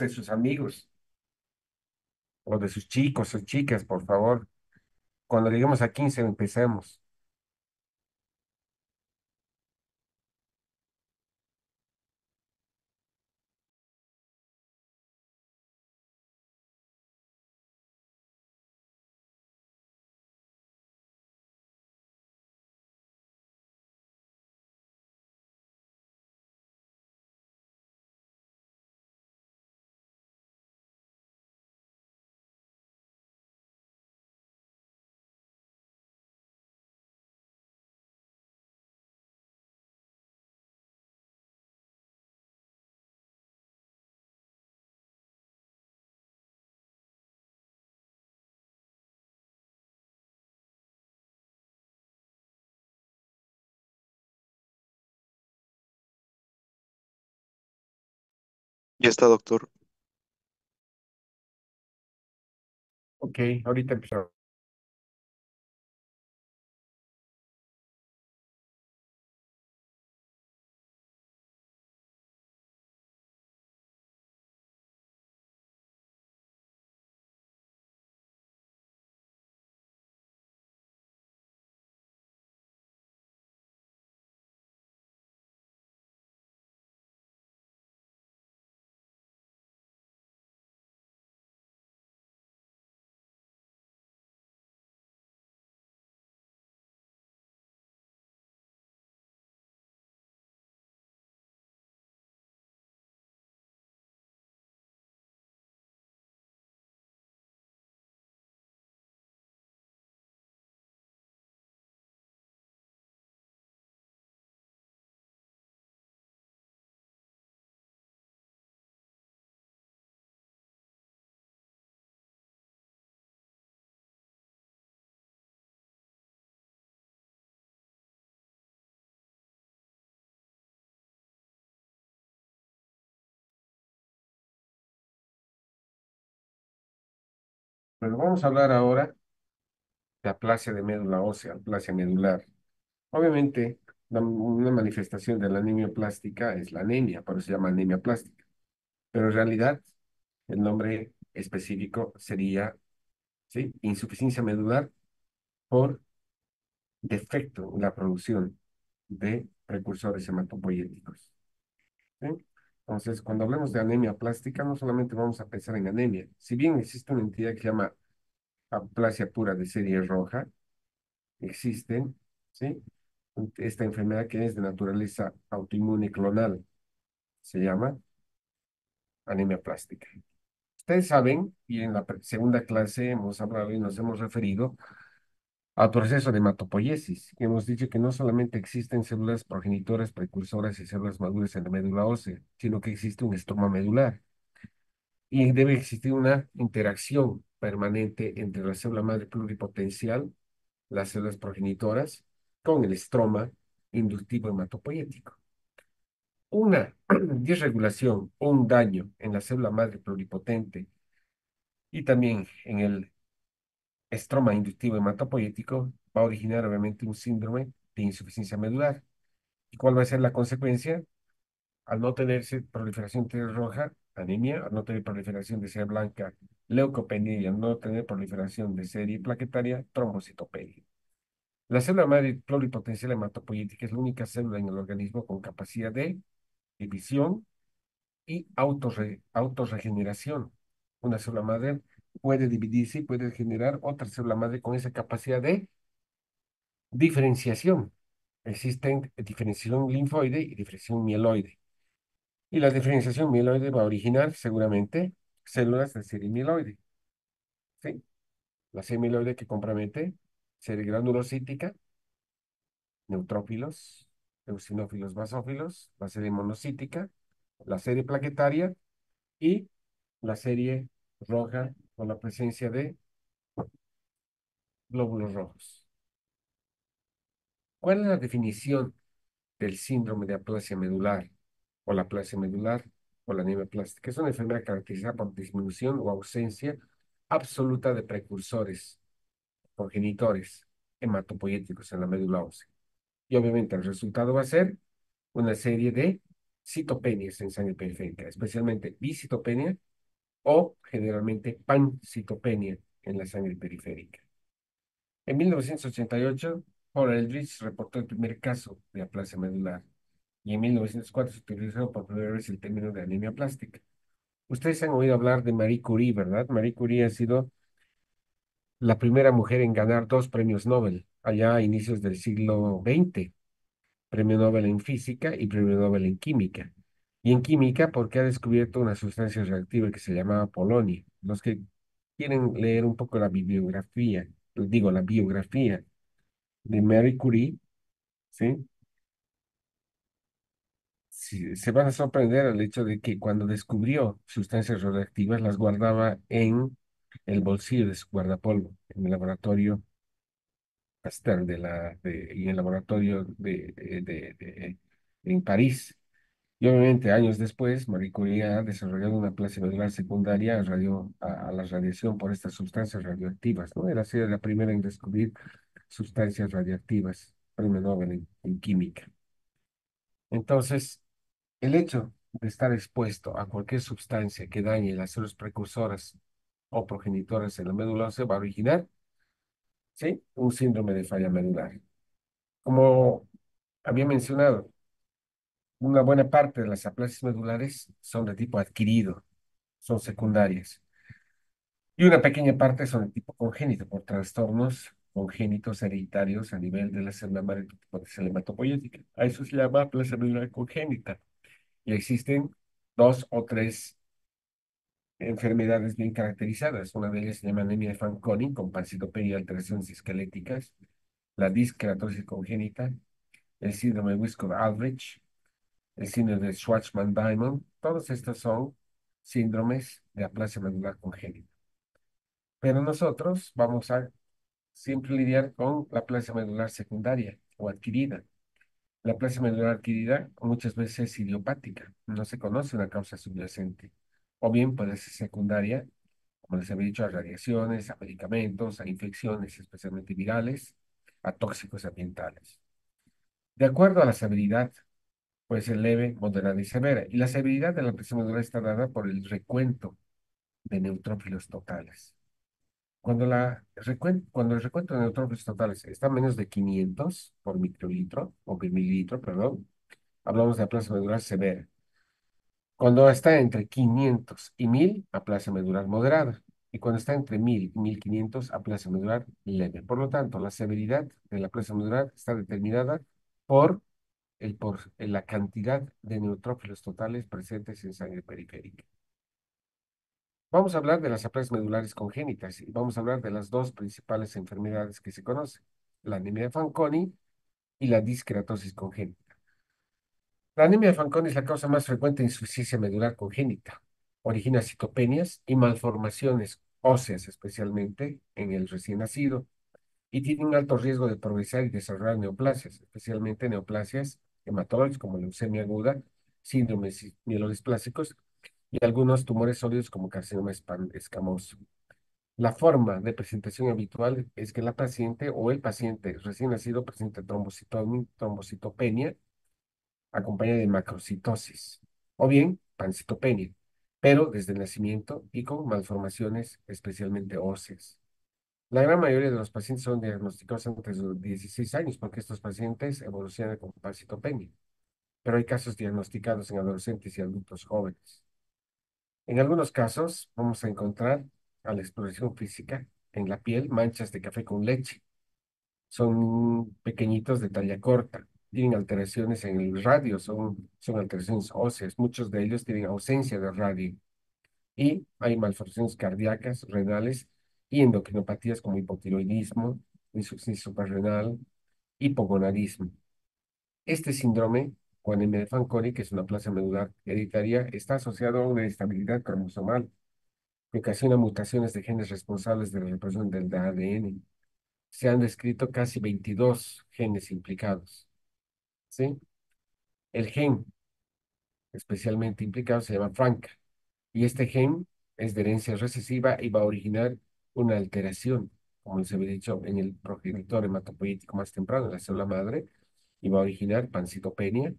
de sus amigos o de sus chicos o chicas, por favor. Cuando lleguemos a 15 empecemos. Ya está, doctor. Ok, ahorita empezamos. Bueno, vamos a hablar ahora de aplasia de médula ósea, aplasia medular. Obviamente, una manifestación de la anemia plástica es la anemia, por eso se llama anemia plástica. Pero en realidad, el nombre específico sería, ¿sí?, insuficiencia medular por defecto en la producción de precursores hematopoyéticos. ¿Sí? Entonces, cuando hablamos de anemia plástica, no solamente vamos a pensar en anemia. Si bien existe una entidad que se llama aplasia pura de serie roja, existen, ¿sí?, esta enfermedad que es de naturaleza autoinmune clonal, se llama anemia plástica. Ustedes saben, y en la segunda clase hemos hablado y nos hemos referido al proceso de hematopoiesis, y hemos dicho que no solamente existen células progenitoras, precursoras y células maduras en la médula ósea, sino que existe un estroma medular. Y debe existir una interacción permanente entre la célula madre pluripotencial, las células progenitoras, con el estroma inductivo hematopoyético. Una disregulación o un daño en la célula madre pluripotente y también en el estroma inductivo hematopoyético va a originar obviamente un síndrome de insuficiencia medular. ¿Y cuál va a ser la consecuencia? Al no tener proliferación T roja, anemia; al no tener proliferación de serie blanca, leucopenia; y al no tener proliferación de serie plaquetaria, trombocitopenia. La célula madre pluripotencial hematopoyética es la única célula en el organismo con capacidad de división y autorregeneración. Una célula madre puede dividirse y puede generar otra célula madre con esa capacidad de diferenciación. Existen diferenciación linfoide y diferenciación mieloide. Y la diferenciación mieloide va a originar seguramente células de serie mieloide. ¿Sí? La serie mieloide que compromete serie granulocítica, neutrófilos, eosinófilos, basófilos, la serie monocítica, la serie plaquetaria y la serie roja con la presencia de glóbulos rojos. ¿Cuál es la definición del síndrome de aplasia medular o la aplasia medular o la anemia plástica? Es una enfermedad caracterizada por disminución o ausencia absoluta de precursores progenitores hematopoyéticos en la médula ósea. Y obviamente el resultado va a ser una serie de citopenias en sangre periférica, especialmente bicitopenia o generalmente pancitopenia en la sangre periférica. En 1988, Paul Eldridge reportó el primer caso de aplasia medular y en 1904 se utilizó por primera vez el término de anemia plástica. Ustedes han oído hablar de Marie Curie, ¿verdad? Marie Curie ha sido la primera mujer en ganar dos premios Nobel allá a inicios del siglo XX, premio Nobel en física y premio Nobel en química. Y en química porque ha descubierto una sustancia reactiva que se llamaba polonio. Los que quieren leer un poco la bibliografía, digo, la biografía de Marie Curie, ¿sí? Sí, se van a sorprender al hecho de que cuando descubrió sustancias radioactivas las guardaba en el bolsillo de su guardapolvo, en el laboratorio Pasteur y el laboratorio en París. Y obviamente años después, Marie Curie ha desarrollado una placa medular secundaria a la radiación por estas sustancias radioactivas, ¿no? Era así la primera en descubrir sustancias radioactivas, premio Nobel en química. Entonces, el hecho de estar expuesto a cualquier sustancia que dañe las células precursoras o progenitoras en la médula ósea va a originar, ¿sí? Un síndrome de falla medular. Como había mencionado, una buena parte de las aplasias medulares son de tipo adquirido, son secundarias, y una pequeña parte son de tipo congénito por trastornos congénitos hereditarios a nivel de la célula madre tipo de célula hematopoyética. A eso se llama aplasia medular congénita. Y existen dos o tres enfermedades bien caracterizadas. Una de ellas se llama anemia de Fanconi con pancidopenia y alteraciones esqueléticas, la disqueratosis congénita, el síndrome de Wiskott-Aldrich, el síndrome de Schwartzman-Diamond. Todos estos son síndromes de aplasia medular congénita. Pero nosotros vamos a siempre lidiar con la aplasia medular secundaria o adquirida. La aplasia medular adquirida muchas veces es idiopática, no se conoce una causa subyacente, o bien puede ser secundaria, como les había dicho, a radiaciones, a medicamentos, a infecciones, especialmente virales, a tóxicos ambientales. De acuerdo a la severidad, puede ser leve, moderada y severa. Y la severidad de la presión medular está dada por el recuento de neutrófilos totales. Cuando el recuento de neutrófilos totales está a menos de 500 por microlitro, o por mililitro, perdón, hablamos de aplasia medular severa. Cuando está entre 500 y 1000, aplasia medular moderada. Y cuando está entre 1000 y 1500, aplasia medular leve. Por lo tanto, la severidad de la aplasia medular está determinada por la cantidad de neutrófilos totales presentes en sangre periférica. Vamos a hablar de las aplasias medulares congénitas y vamos a hablar de las dos principales enfermedades que se conocen, la anemia de Fanconi y la disqueratosis congénita. La anemia de Fanconi es la causa más frecuente de insuficiencia medular congénita. Origina citopenias y malformaciones óseas, especialmente en el recién nacido, y tiene un alto riesgo de progresar y desarrollar neoplasias, especialmente neoplasias hematológicas como leucemia aguda, síndromes mielodisplásicos y algunos tumores sólidos como carcinoma escamoso. La forma de presentación habitual es que la paciente o el paciente recién nacido presenta trombocitopenia acompañada de macrocitosis, o bien pancitopenia, pero desde el nacimiento y con malformaciones especialmente óseas. La gran mayoría de los pacientes son diagnosticados antes de los 16 años porque estos pacientes evolucionan con pancitopenia, pero hay casos diagnosticados en adolescentes y adultos jóvenes. En algunos casos vamos a encontrar a la exploración física en la piel manchas de café con leche. Son pequeñitos de talla corta, tienen alteraciones en el radio, son alteraciones óseas. Muchos de ellos tienen ausencia de radio y hay malformaciones cardíacas, renales y endocrinopatías como hipotiroidismo, insuficiencia suprarrenal, hipogonadismo. Este síndrome, o anemia de Fanconi, que es una placa medular hereditaria, está asociado a una inestabilidad cromosomal que ocasiona mutaciones de genes responsables de la reproducción del ADN. Se han descrito casi 22 genes implicados, ¿sí? El gen especialmente implicado se llama FANCA, y este gen es de herencia recesiva y va a originar una alteración, como les había dicho, en el progenitor hematopoyético más temprano, en la célula madre, y va a originar pancitopenia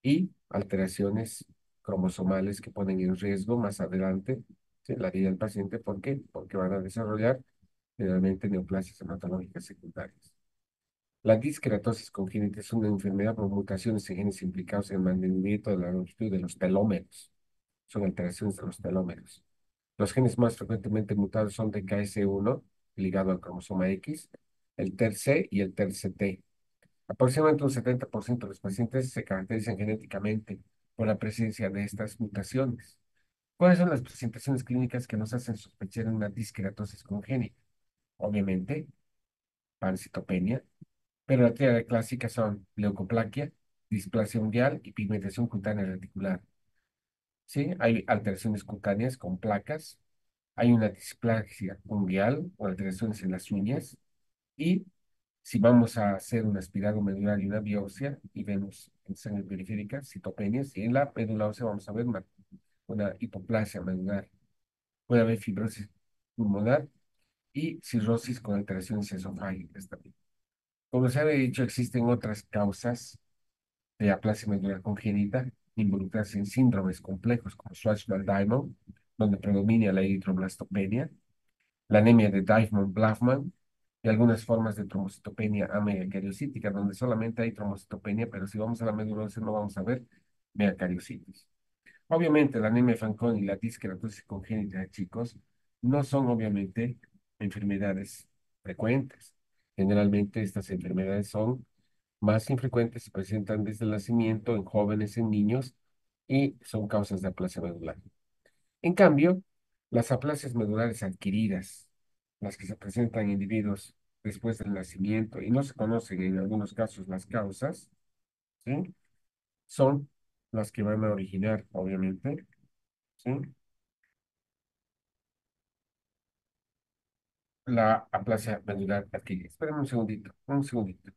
y alteraciones cromosomales que ponen en riesgo más adelante ¿sí? La vida del paciente, ¿por qué? Porque van a desarrollar generalmente neoplasias hematológicas secundarias. La disqueratosis congénita es una enfermedad por mutaciones en genes implicados en el mantenimiento de la longitud de los telómeros. Son alteraciones de los telómeros. Los genes más frecuentemente mutados son DKS1, ligado al cromosoma X, el TERC y el TERC-T. Aproximadamente un 70% de los pacientes se caracterizan genéticamente por la presencia de estas mutaciones. ¿Cuáles son las presentaciones clínicas que nos hacen sospechar una disqueratosis congénita? Obviamente, pancitopenia, pero la tríada clásica son leucoplaquia, displasia unguial y pigmentación cutánea reticular. ¿Sí? Hay alteraciones cutáneas con placas, hay una displasia unguial o alteraciones en las uñas, y si vamos a hacer un aspirado medular y una biopsia y vemos en sangre periférica citopenias, y en la médula ósea vamos a ver una hipoplasia medular, puede haber fibrosis pulmonar y cirrosis con alteraciones esofágicas también. Como se había dicho, existen otras causas de aplasia medular congénita involucradas en síndromes complejos como Schwarzschild-Diamond, donde predomina la eritroblastopenia, la anemia de Diamond-Blackfan y algunas formas de trombocitopenia amegacariocítica, donde solamente hay trombocitopenia, pero si vamos a la médula ósea no vamos a ver megacariocitis. Obviamente, la anemia de Fanconi y la disqueratosis congénita de chicos no son obviamente enfermedades frecuentes. Generalmente estas enfermedades son más infrecuentes, se presentan desde el nacimiento en jóvenes, en niños y son causas de aplasia medular. En cambio, las aplasias medulares adquiridas, las que se presentan en individuos después del nacimiento y no se conocen en algunos casos las causas, ¿sí? Son las que van a originar, obviamente, ¿sí? La aplasia medular adquirida. Espérame un segundito, un segundito.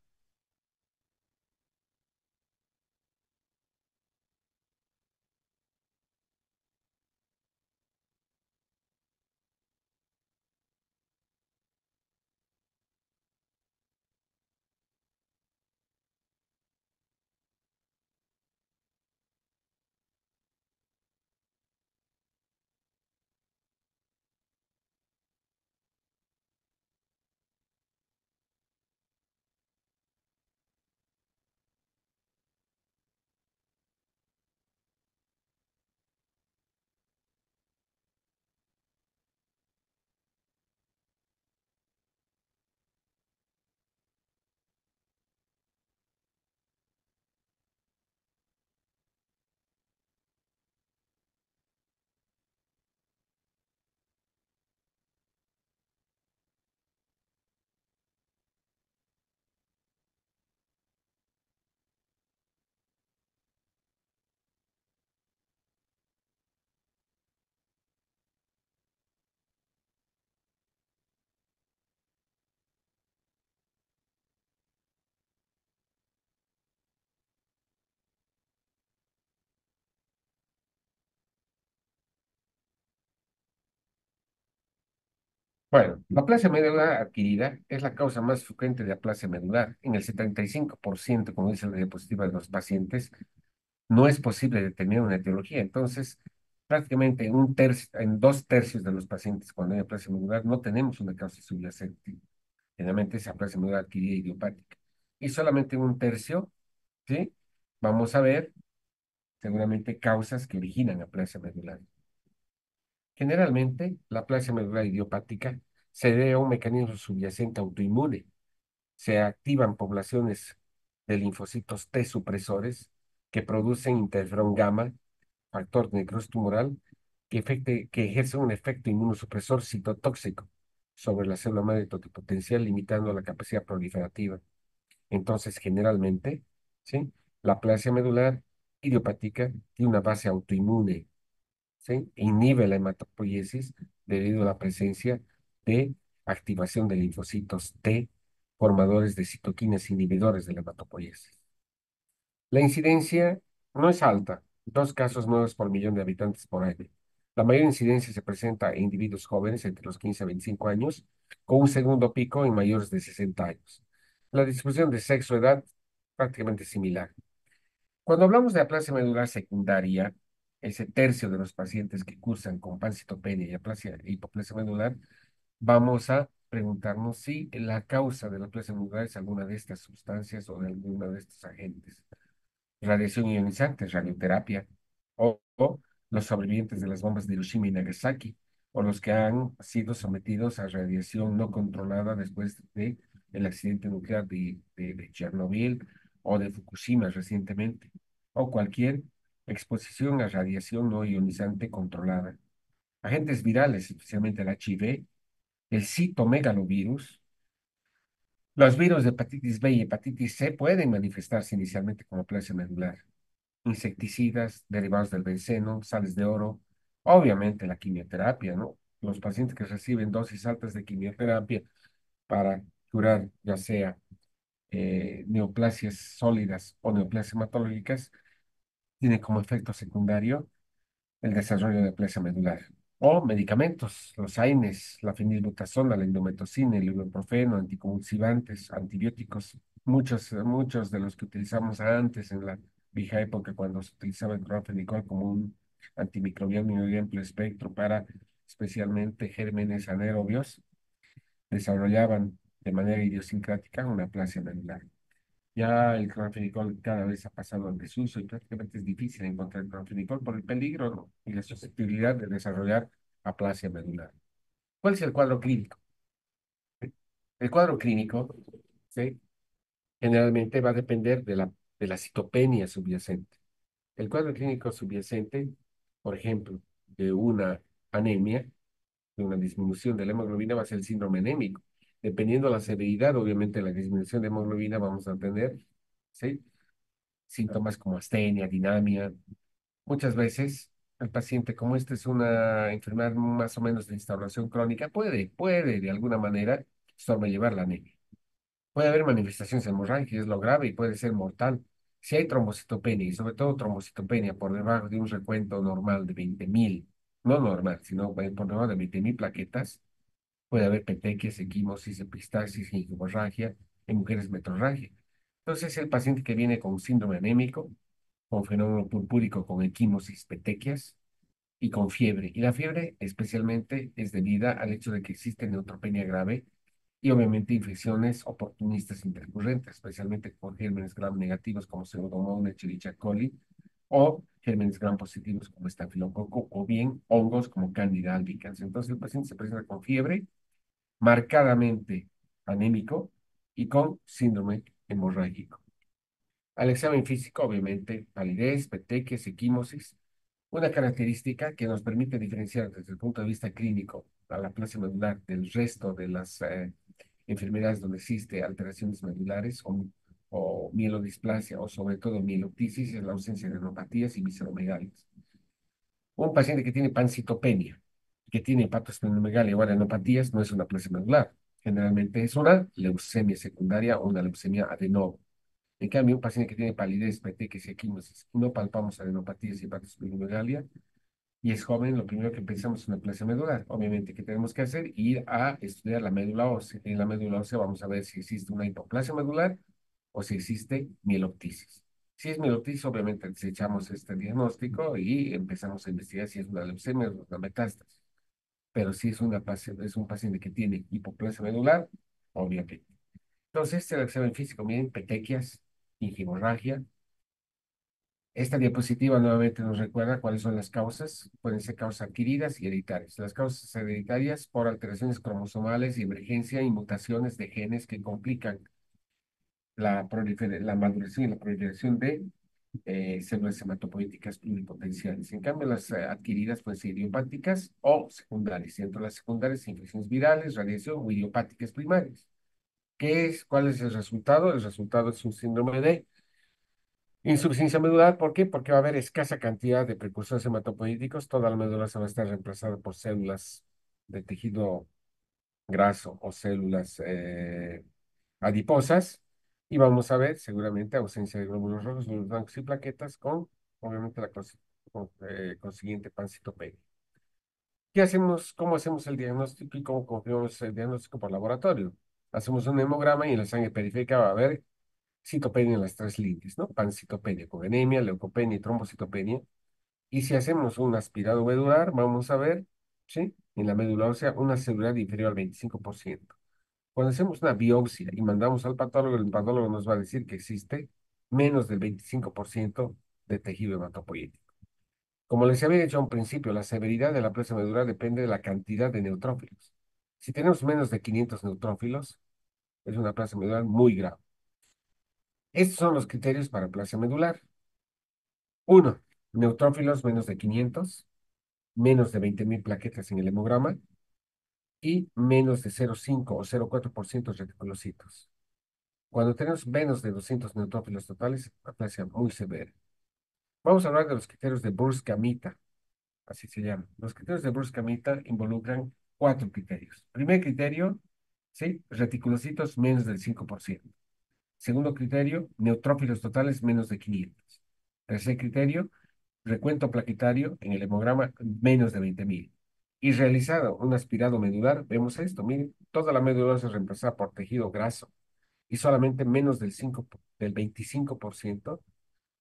Bueno, la aplasia medular adquirida es la causa más frecuente de aplasia medular. En el 75%, como dice la diapositiva de los pacientes, no es posible determinar una etiología. Entonces, prácticamente en 2/3 de los pacientes cuando hay aplasia medular no tenemos una causa subyacente. Generalmente es aplasia medular adquirida idiopática. Y solamente en 1/3, ¿sí? Vamos a ver seguramente causas que originan aplasia medular. Generalmente, la aplasia medular idiopática se debe a un mecanismo subyacente autoinmune. Se activan poblaciones de linfocitos T supresores que producen interferón gamma, factor necrosis tumoral, que ejerce un efecto inmunosupresor citotóxico sobre la célula madre totipotencial, limitando la capacidad proliferativa. Entonces, generalmente, ¿sí? La aplasia medular idiopática tiene una base autoinmune, ¿sí? Inhibe la hematopoiesis debido a la presencia de activación de linfocitos T, formadores de citoquinas inhibidores de la hematopoiesis. La incidencia no es alta, 2 casos nuevos por millón de habitantes por año. La mayor incidencia se presenta en individuos jóvenes entre los 15 a 25 años, con un segundo pico en mayores de 60 años. La distribución de sexo-edad prácticamente similar. Cuando hablamos de aplasia medular secundaria, ese tercio de los pacientes que cursan con pancitopenia y hipoplasia medular, vamos a preguntarnos si la causa de la aplasia medular es alguna de estas sustancias o de alguna de estos agentes. Radiación ionizante, radioterapia, o los sobrevivientes de las bombas de Hiroshima y Nagasaki, o los que han sido sometidos a radiación no controlada después de el accidente nuclear de Chernobyl o de Fukushima recientemente, o cualquier exposición a radiación no ionizante controlada. Agentes virales, especialmente el HIV, el citomegalovirus. Los virus de hepatitis B y hepatitis C pueden manifestarse inicialmente como aplasia medular. Insecticidas, derivados del benceno, sales de oro, obviamente la quimioterapia, ¿no? Los pacientes que reciben dosis altas de quimioterapia para curar ya sea neoplasias sólidas o neoplasias hematológicas, tiene como efecto secundario el desarrollo de aplasia medular. O medicamentos, los AINES, la fenilbutazona, la indometacina, el ibuprofeno, anticonvulsivantes, antibióticos, muchos de los que utilizamos antes en la vieja época cuando se utilizaba el clorfenicol como un antimicrobiano de amplio espectro para especialmente gérmenes anaerobios, desarrollaban de manera idiosincrática una aplasia medular. Ya el clorfenicol cada vez ha pasado al desuso y prácticamente es difícil encontrar clorfenicol por el peligro, ¿no? Y la susceptibilidad de desarrollar aplasia medular. ¿Cuál es el cuadro clínico? El cuadro clínico, ¿sí? Generalmente va a depender de la citopenia subyacente. El cuadro clínico subyacente, por ejemplo, de una anemia, de una disminución de la hemoglobina, va a ser el síndrome anémico. Dependiendo de la severidad, obviamente, la disminución de hemoglobina, vamos a tener, ¿sí? Síntomas como astenia, dinamia. Muchas veces el paciente, como esta es una enfermedad más o menos de instauración crónica, puede de alguna manera sobrellevar la anemia. Puede haber manifestaciones hemorrágicas, es lo grave y puede ser mortal. Si hay trombocitopenia y sobre todo trombocitopenia por debajo de un recuento normal de 20.000, no normal, sino por debajo de 20.000 plaquetas, puede haber petequias, equimosis, epistaxis, hemorragia, en mujeres metrorragia. Entonces, el paciente que viene con síndrome anémico, con fenómeno purpúrico, con equimosis, petequias y con fiebre. Y la fiebre especialmente es debida al hecho de que existe neutropenia grave y obviamente infecciones oportunistas intercurrentes, especialmente con gérmenes gram negativos como Pseudomonas, Escherichia coli, o gérmenes gram positivos como estafilococo, o bien hongos como Candida albicans. Entonces el paciente se presenta con fiebre, marcadamente anémico y con síndrome hemorrágico. Al examen físico, obviamente, palidez, petequias, equimosis, una característica que nos permite diferenciar desde el punto de vista clínico a la plasia medular del resto de las enfermedades donde existe alteraciones medulares o mielodisplasia o sobre todo mieloptisis es la ausencia de neuropatías y visceromegalias. Un paciente que tiene pancitopenia, que tiene hepatosplenomegalia o adenopatías, no es una plasia medular. Generalmente es una leucemia secundaria o una leucemia adenoide. En cambio, un paciente que tiene palidez, petequias y equimosis, no palpamos adenopatías y hepatosplenomegalia, y es joven, lo primero que pensamos es una plasia medular. Obviamente, ¿qué tenemos que hacer? Ir a estudiar la médula ósea. En la médula ósea vamos a ver si existe una hipoplasia medular o si existe mieloptisis. Si es mieloptisis, obviamente desechamos este diagnóstico y empezamos a investigar si es una leucemia o una metástasis. Pero si es un paciente que tiene hipoplasia medular, obviamente. Entonces, este examen físico, miren, petequias, hemorragia. Esta diapositiva nuevamente nos recuerda cuáles son las causas. Pueden ser causas adquiridas y hereditarias. Las causas hereditarias por alteraciones cromosomales y emergencia y mutaciones de genes que complican la maduración y la proliferación de células hematopoieticas pluripotenciales. En cambio, las adquiridas pueden ser idiopáticas o secundarias. Y entre las secundarias, infecciones virales, radiación o idiopáticas primarias. ¿Cuál es el resultado? El resultado es un síndrome de insuficiencia medular. ¿Por qué? Porque va a haber escasa cantidad de precursores hematopoieticos. Toda la médula se va a estar reemplazada por células de tejido graso o células adiposas. Y vamos a ver seguramente ausencia de glóbulos rojos, glóbulos blancos y plaquetas con, obviamente, consiguiente pancitopenia. ¿Qué hacemos? ¿Cómo hacemos el diagnóstico y cómo confirmamos el diagnóstico por laboratorio? Hacemos un hemograma y en la sangre periférica va a haber citopenia en las tres líneas, ¿no? Pancitopenia con anemia, leucopenia y trombocitopenia. Y si hacemos un aspirado medular, vamos a ver, ¿sí? En la médula ósea, una celularidad inferior al 25%. Cuando hacemos una biopsia y mandamos al patólogo, el patólogo nos va a decir que existe menos del 25% de tejido hematopoyético. Como les había dicho a un principio, la severidad de la plasia medular depende de la cantidad de neutrófilos. Si tenemos menos de 500 neutrófilos, es una plasia medular muy grave. Estos son los criterios para plasia medular. Uno, neutrófilos menos de 500, menos de 20.000 plaquetas en el hemograma y menos de 0,5 o 0,4% reticulocitos. Cuando tenemos menos de 200 neutrófilos totales, aplasia muy severa. Vamos a hablar de los criterios de Burskamita, así se llama. Los criterios de Burskamita involucran cuatro criterios. Primer criterio, ¿sí? Reticulocitos menos del 5%. Segundo criterio, neutrófilos totales menos de 500. Tercer criterio, recuento plaquetario en el hemograma menos de 20.000. Y realizado un aspirado medular, vemos esto, miren, toda la médula se reemplaza por tejido graso y solamente menos del 25%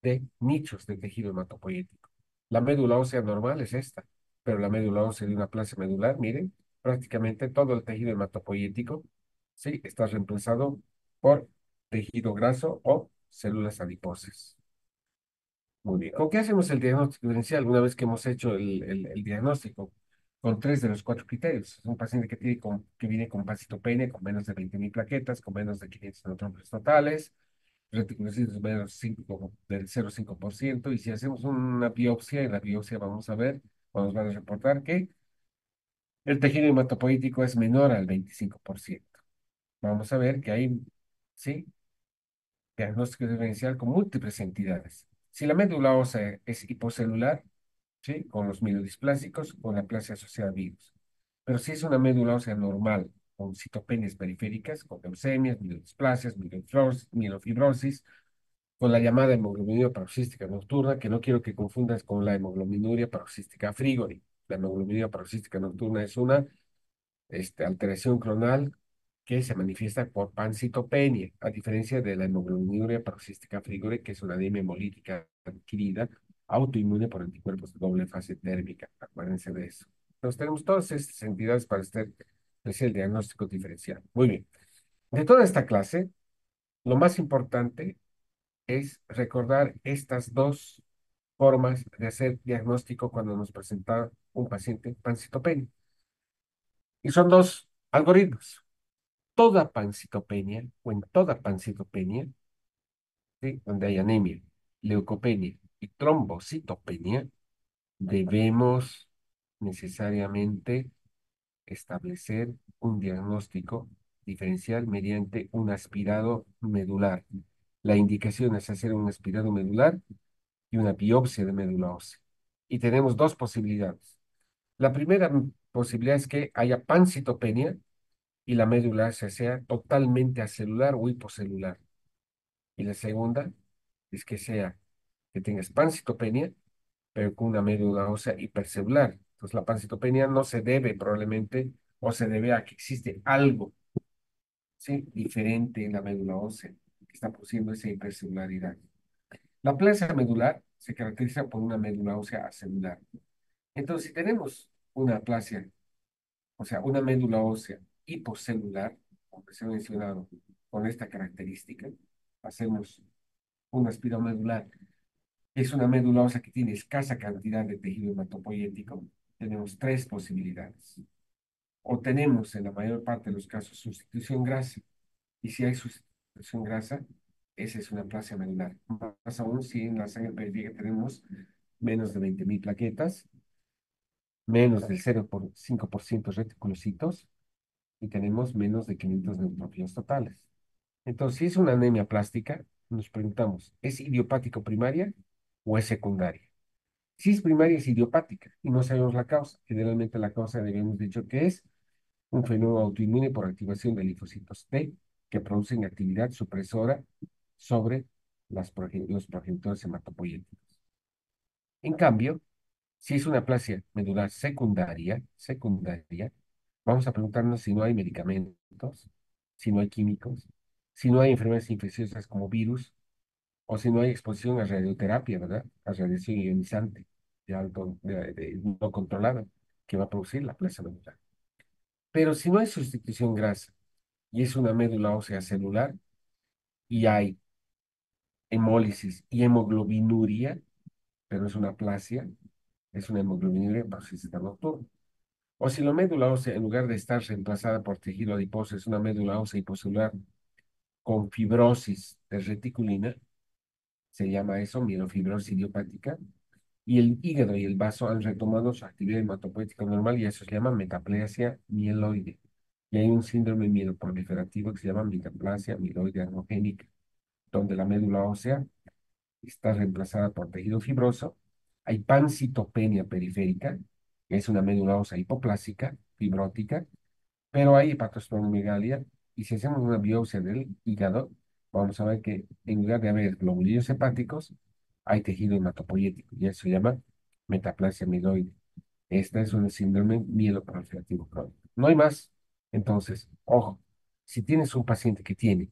de nichos de tejido hematopoyético. La médula ósea normal es esta, pero la médula ósea de una plasia medular, miren, prácticamente todo el tejido hematopoyético, sí, está reemplazado por tejido graso o células adiposas. Muy bien. ¿Con qué hacemos el diagnóstico diferencial? Una vez que hemos hecho el diagnóstico con tres de los cuatro criterios. Es un paciente que viene con pancitopenia, con menos de 20.000 plaquetas, con menos de 500 neutrófilos totales, reticulocitos menos 5, del 0,5%. Y si hacemos una biopsia, en la biopsia vamos a ver, nos van a reportar que el tejido hematopoyético es menor al 25%. Vamos a ver que hay, ¿sí? Diagnóstico diferencial con múltiples entidades. Si la médula ósea es hipocelular, ¿sí? Con los mielodisplásicos, con la plasia asociada a virus. Pero si es una médula ósea normal, con citopenias periféricas, con leucemias, mielodisplasias, mielofibrosis, con la llamada hemoglobinuria paroxística nocturna, que no quiero que confundas con la hemoglobinuria paroxística frigori. La hemoglobinuria paroxística nocturna es una alteración clonal que se manifiesta por pancitopenia, a diferencia de la hemoglobinuria paroxística frigore, que es una anemia hemolítica adquirida, autoinmune por anticuerpos de doble fase térmica. Acuérdense de eso. Entonces tenemos todas estas entidades para hacer el diagnóstico diferencial. Muy bien. De toda esta clase, lo más importante es recordar estas dos formas de hacer diagnóstico cuando nos presenta un paciente pancitopenia. Y son dos algoritmos. Toda pancitopenia o en toda pancitopenia, ¿sí? Donde hay anemia, leucopenia y trombocitopenia, debemos necesariamente establecer un diagnóstico diferencial mediante un aspirado medular. La indicación es hacer un aspirado medular y una biopsia de médula ósea. Y tenemos dos posibilidades. La primera posibilidad es que haya pancitopenia y la médula ósea sea totalmente acelular o hipocelular. Y la segunda es que tengas pancitopenia, pero con una médula ósea hipercelular. Entonces la pancitopenia no se debe probablemente o se debe a que existe algo, ¿sí? Diferente en la médula ósea que está produciendo esa hipercelularidad. La plasia medular se caracteriza por una médula ósea acelular. Entonces, si tenemos una plasia, o sea, una médula ósea hipocelular, como se ha mencionado, con esta característica, hacemos un aspiromedular. Es una médula ósea que tiene escasa cantidad de tejido hematopoyético. Tenemos tres posibilidades. O tenemos, en la mayor parte de los casos, sustitución grasa. Y si hay sustitución grasa, esa es una plasia medular. Más aún si en la sangre periférica tenemos menos de 20.000 plaquetas, menos del 0,5% reticulocitos y tenemos menos de 500 neutrófilos totales. Entonces, si es una anemia plástica, nos preguntamos, ¿es idiopático primaria o es secundaria? Si es primaria, es idiopática y no sabemos la causa. Generalmente la causa, habíamos dicho que es un fenómeno autoinmune por activación de linfocitos T que producen actividad supresora sobre los progenitores hematopoyéticos. En cambio, si es una plasia medular secundaria, vamos a preguntarnos si no hay medicamentos, si no hay químicos, si no hay enfermedades infecciosas como virus o si no hay exposición a radioterapia, ¿verdad? A radiación ionizante. no controlada que va a producir la placa medular. Pero si no hay sustitución grasa y es una médula ósea celular y hay hemólisis y hemoglobinuria, pero es una aplasia, es una hemoglobinuria toxicista nocturna. O si la médula ósea, en lugar de estar reemplazada por tejido adiposo, es una médula ósea hipocelular con fibrosis de reticulina, se llama eso mielofibrosis idiopática, y el hígado y el vaso han retomado su actividad hematopoética normal y eso se llama metaplasia mieloide. Y hay un síndrome mieloproliferativo que se llama metaplasia mieloide anogénica, donde la médula ósea está reemplazada por tejido fibroso. Hay pancitopenia periférica, que es una médula ósea hipoplásica, fibrótica, pero hay hepatosplenomegalia y si hacemos una biopsia del hígado, vamos a ver que en lugar de haber globulillos hepáticos, hay tejido hematopoyético y eso se llama metaplasia amiloide. Esta es un síndrome mieloproliferativo crónico. No hay más. Entonces, ojo, si tienes un paciente que tiene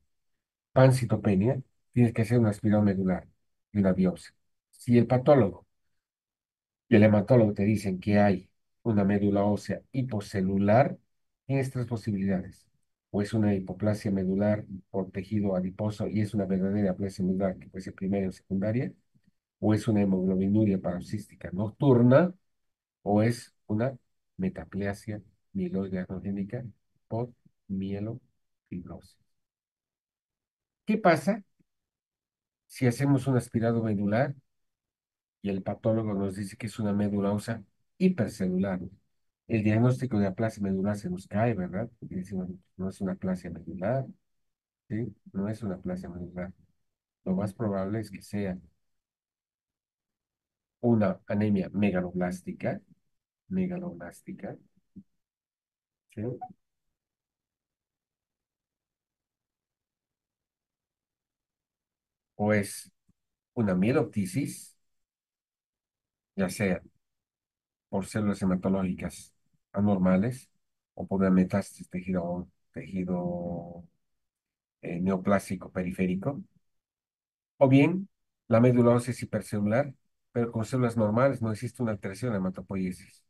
pancitopenia, tienes que hacer un aspirado medular y una biopsia. Si el patólogo y el hematólogo te dicen que hay una médula ósea hipocelular, tienes tres posibilidades. O es una hipoplasia medular por tejido adiposo y es una verdadera aplasia medular que puede ser primaria o secundaria, o es una hemoglobinuria paroxística nocturna, o es una metaplasia mieloide anogénica por mielofibrosis. ¿Qué pasa si hacemos un aspirado medular y el patólogo nos dice que es una médula ósea hipercelular? El diagnóstico de aplasia medular se nos cae, ¿verdad? Porque decimos, no es una aplasia medular, ¿sí? No es una aplasia medular. Lo más probable es que sea una anemia megaloblástica, ¿sí? O es una mieloptisis, ya sea por células hematológicas anormales o por una metástasis tejido neoplásico periférico, o bien la médula ósea es hipercelular, pero con células normales no existe una alteración de hematopoiesis.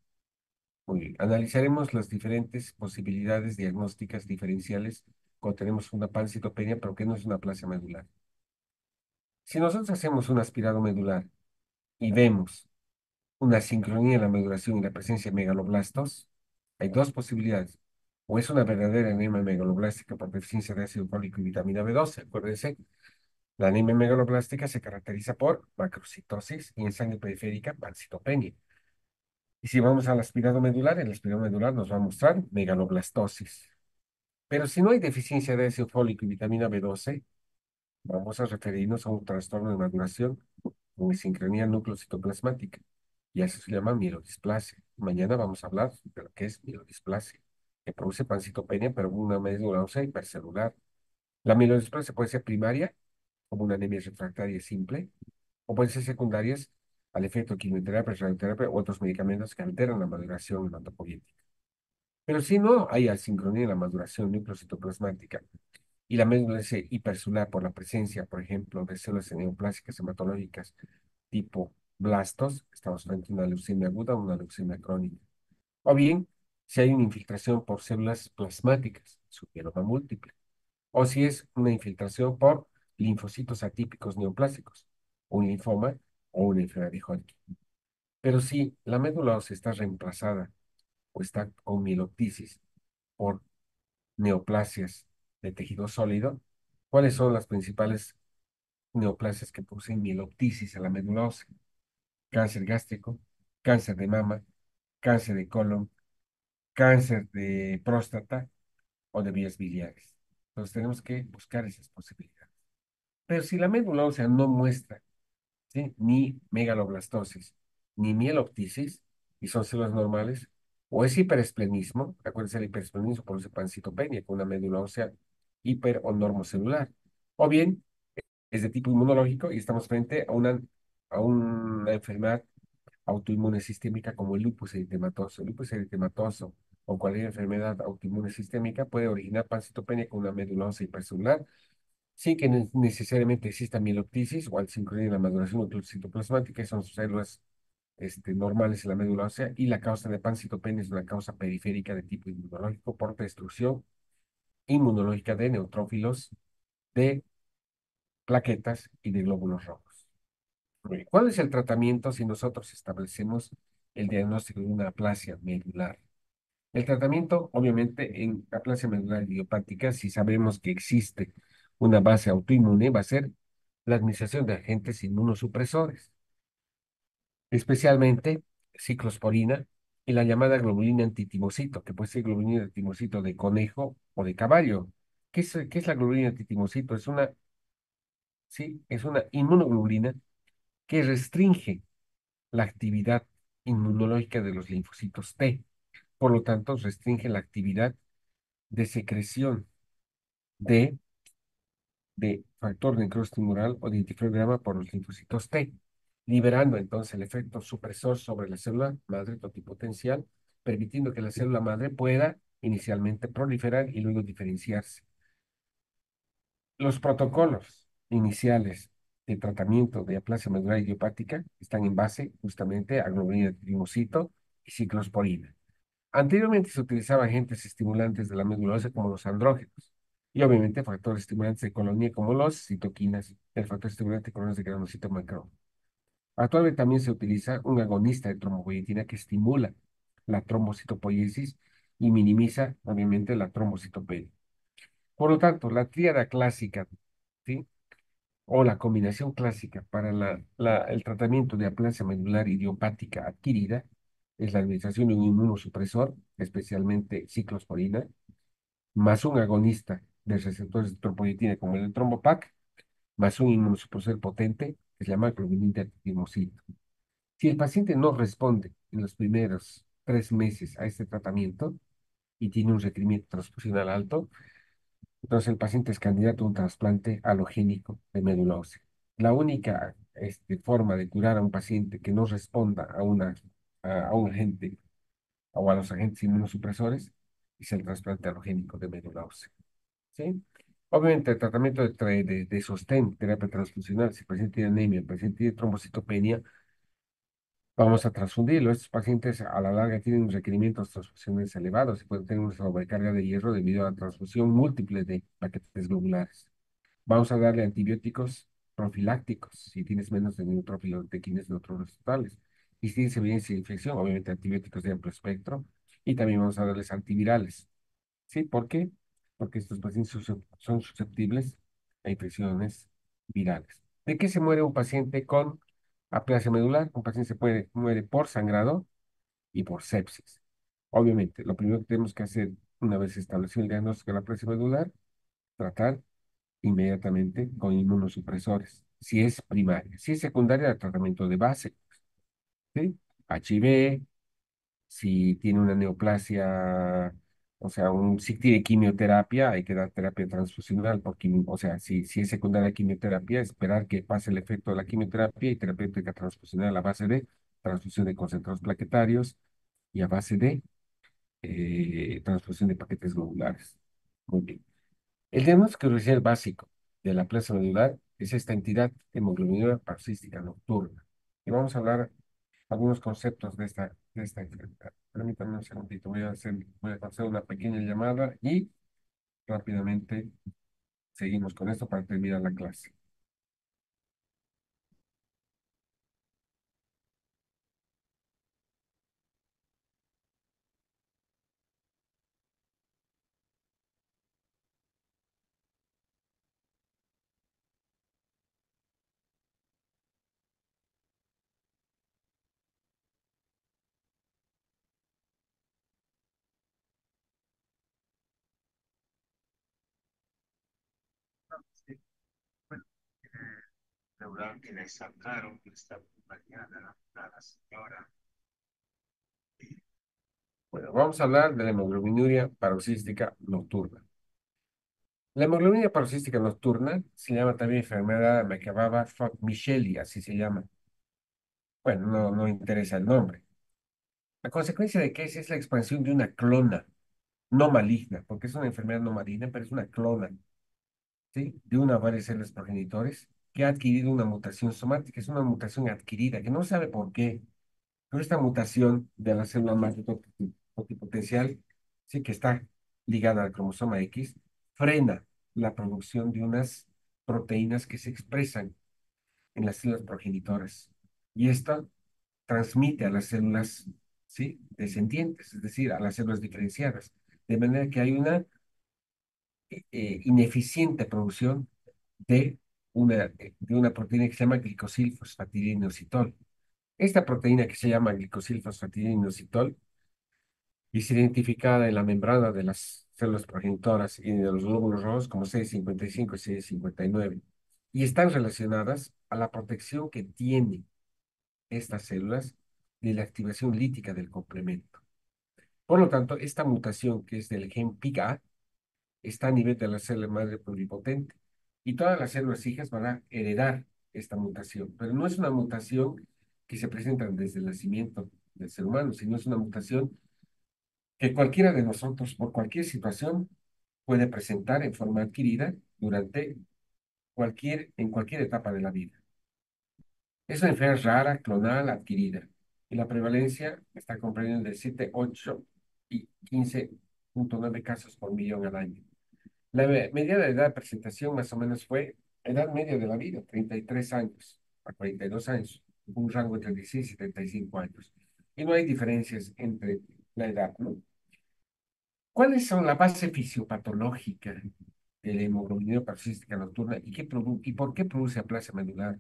Muy bien, analizaremos las diferentes posibilidades diagnósticas diferenciales cuando tenemos una pancitopenia, pero que no es una aplasia medular. Si nosotros hacemos un aspirado medular y vemos una sincronía en la maduración y la presencia de megaloblastos, hay dos posibilidades. O es una verdadera anemia megaloblástica por deficiencia de ácido fólico y vitamina B12. Acuérdense, la anemia megaloblástica se caracteriza por macrocitosis y en sangre periférica pancitopenia. Y si vamos al aspirado medular, el aspirado medular nos va a mostrar megaloblastosis. Pero si no hay deficiencia de ácido fólico y vitamina B12, vamos a referirnos a un trastorno de maduración con sincronía núcleo-citoplasmática. Y eso se llama mielodisplasia. Mañana vamos a hablar de lo que es mielodisplasia, que produce pancitopenia, pero una médula ósea hipercelular. La mielodisplasia puede ser primaria, como una anemia refractaria simple, o pueden ser secundarias al efecto de quimioterapia, radioterapia u otros medicamentos que alteran la maduración hematopoyética. Pero si no hay asincronía en la maduración núcleo-citoplasmática y la médula es hipercelular por la presencia, por ejemplo, de células neoplásicas hematológicas tipo blastos, estamos frente a una leucemia aguda o una leucemia crónica. O bien, si hay una infiltración por células plasmáticas, su mieloma múltiple. O si es una infiltración por linfocitos atípicos neoplásicos, un linfoma o una enfermedad de Hodgkin. Pero si la médula ósea está reemplazada o está con mieloptisis por neoplasias de tejido sólido, ¿cuáles son las principales neoplasias que producen mieloptisis en la médula ósea? Cáncer gástrico, cáncer de mama, cáncer de colon, cáncer de próstata o de vías biliares. Entonces tenemos que buscar esas posibilidades. Pero si la médula ósea no muestra, ¿sí?, ni megaloblastosis, ni mieloptisis, y son células normales, o es hiperesplenismo, acuérdense, el hiperesplenismo produce pancitopenia con una médula ósea hiper o normocelular, o bien es de tipo inmunológico y estamos frente a una enfermedad autoinmune sistémica como el lupus eritematoso. El lupus eritematoso o cualquier enfermedad autoinmune sistémica puede originar pancitopenia con una médula ósea hipercelular sin que necesariamente exista mieloptisis o al sincronía en la maduración nucleocitoplasmática, son células normales en la médula ósea y la causa de pancitopenia es una causa periférica de tipo inmunológico por destrucción inmunológica de neutrófilos, de plaquetas y de glóbulos rojos. Muy bien. ¿Cuál es el tratamiento si nosotros establecemos el diagnóstico de una aplasia medular? El tratamiento, obviamente, en aplasia medular idiopática, si sabemos que existe una base autoinmune, va a ser la administración de agentes inmunosupresores, especialmente ciclosporina y la llamada globulina antitimocito, que puede ser globulina antitimocito de conejo o de caballo. ¿Qué es la globulina antitimocito? Sí, es una inmunoglobulina que restringe la actividad inmunológica de los linfocitos T. Por lo tanto, restringe la actividad de secreción de, de factor necrostimural o de interferograma por los linfocitos T, liberando entonces el efecto supresor sobre la célula madre totipotencial, permitiendo que la célula madre pueda inicialmente proliferar y luego diferenciarse. Los protocolos iniciales de tratamiento de aplasia medular idiopática están en base justamente a globulina de trimocito y ciclosporina. Anteriormente se utilizaban agentes estimulantes de la médula ósea como los andrógenos y obviamente factores estimulantes de colonia como los citoquinas, el factor estimulante de colonias de granulocito macro. Actualmente también se utiliza un agonista de trombopoyetina que estimula la trombocitopoiesis y minimiza obviamente la trombocitopenia. Por lo tanto, la tríada clásica, ¿sí? O la combinación clásica para el tratamiento de aplasia medular idiopática adquirida es la administración de un inmunosupresor, especialmente ciclosporina, más un agonista de receptores de troponietina como el trombopac, más un inmunosupresor potente que se llama globulina antitimocito. Si el paciente no responde en los primeros 3 meses a este tratamiento y tiene un requerimiento transfusional alto, entonces el paciente es candidato a un trasplante alogénico de médula ósea. La única forma de curar a un paciente que no responda a un agente o a los agentes inmunosupresores es el trasplante alogénico de médula ósea. ¿Sí? Obviamente el tratamiento de sostén, terapia transfusional, si el paciente tiene anemia, el paciente tiene trombocitopenia, vamos a transfundirlo. Estos pacientes a la larga tienen requerimientos transfusionales elevados y pueden tener una sobrecarga de hierro debido a la transfusión múltiple de paquetes globulares. Vamos a darle antibióticos profilácticos si tienes menos de neutrófilos de 15 neutrófilos totales. Y si tienes evidencia de infección, obviamente antibióticos de amplio espectro. Y también vamos a darles antivirales. ¿Sí? ¿Por qué? Porque estos pacientes son susceptibles a infecciones virales. ¿De qué se muere un paciente con aplasia medular? Un paciente muere por sangrado y por sepsis. Obviamente, lo primero que tenemos que hacer una vez establecido el diagnóstico de la aplasia medular, tratar inmediatamente con inmunosupresores, si es primaria. Si es secundaria, el tratamiento de base, ¿sí? HIV, si tiene una neoplasia, o sea, si tiene quimioterapia, hay que dar terapia transfusional, o sea, si es secundaria a quimioterapia, esperar que pase el efecto de la quimioterapia y terapéutica transfusional a base de transfusión de concentrados plaquetarios y a base de transfusión de paquetes globulares. Muy bien. El diagnóstico inicial básico de la plaza medular es esta entidad hemoglobinuria paroxística nocturna. Y vamos a hablar algunos conceptos de esta enfermedad. Permítanme un segundito, voy a hacer una pequeña llamada y rápidamente seguimos con esto para terminar la clase. Sí, bueno, lograr que le sacaron esta mañana a la señora. Bueno, vamos a hablar de la hemoglobinuria paroxística nocturna. La hemoglobina paroxística nocturna se llama también enfermedad Macababa-Michelli, así se llama. Bueno, no interesa el nombre. La consecuencia de que es la expansión de una clona no maligna, porque es una enfermedad no maligna, pero es una clona, ¿sí? De una o varias células progenitores que ha adquirido una mutación somática, es una mutación adquirida, que no sabe por qué. Pero esta mutación de la célula madre totipotencial, sí que está ligada al cromosoma X, frena la producción de unas proteínas que se expresan en las células progenitoras. Y esto transmite a las células, ¿sí?, descendientes, es decir, a las células diferenciadas. De manera que hay una ineficiente producción de una proteína que se llama glicosilfosfatidinosidol. Esta proteína que se llama glicosilfosfatidinosidol es identificada en la membrana de las células progenitoras y de los glóbulos rojos como CD55 y CD59 y están relacionadas a la protección que tienen estas células de la activación lítica del complemento. Por lo tanto, esta mutación que es del gen PICA está a nivel de la célula madre pluripotente y todas las células hijas van a heredar esta mutación, pero no es una mutación que se presenta desde el nacimiento del ser humano, sino es una mutación que cualquiera de nosotros, por cualquier situación, puede presentar en forma adquirida durante en cualquier etapa de la vida. Es una enfermedad rara, clonal, adquirida, y la prevalencia está comprendiendo de 7, 8 y 15,9 casos por millón al año. La media de edad de presentación más o menos fue edad media de la vida, 33 años a 42 años, un rango entre 16 y 35 años. Y no hay diferencias entre la edad, ¿no? ¿Cuáles son la base fisiopatológica de la hemoglobina paroxística nocturna y por qué produce aplasia medular?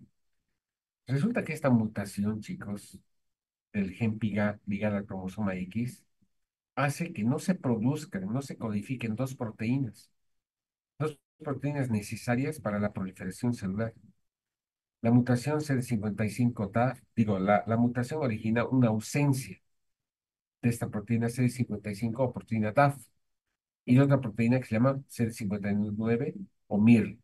Resulta que esta mutación, chicos, del gen PIGA ligada al cromosoma X, hace que no se produzcan, no se codifiquen dos proteínas necesarias para la proliferación celular. La mutación CD55 da, digo, la mutación origina una ausencia de esta proteína CD55 o proteína DAF y otra proteína que se llama CD59 o MIR.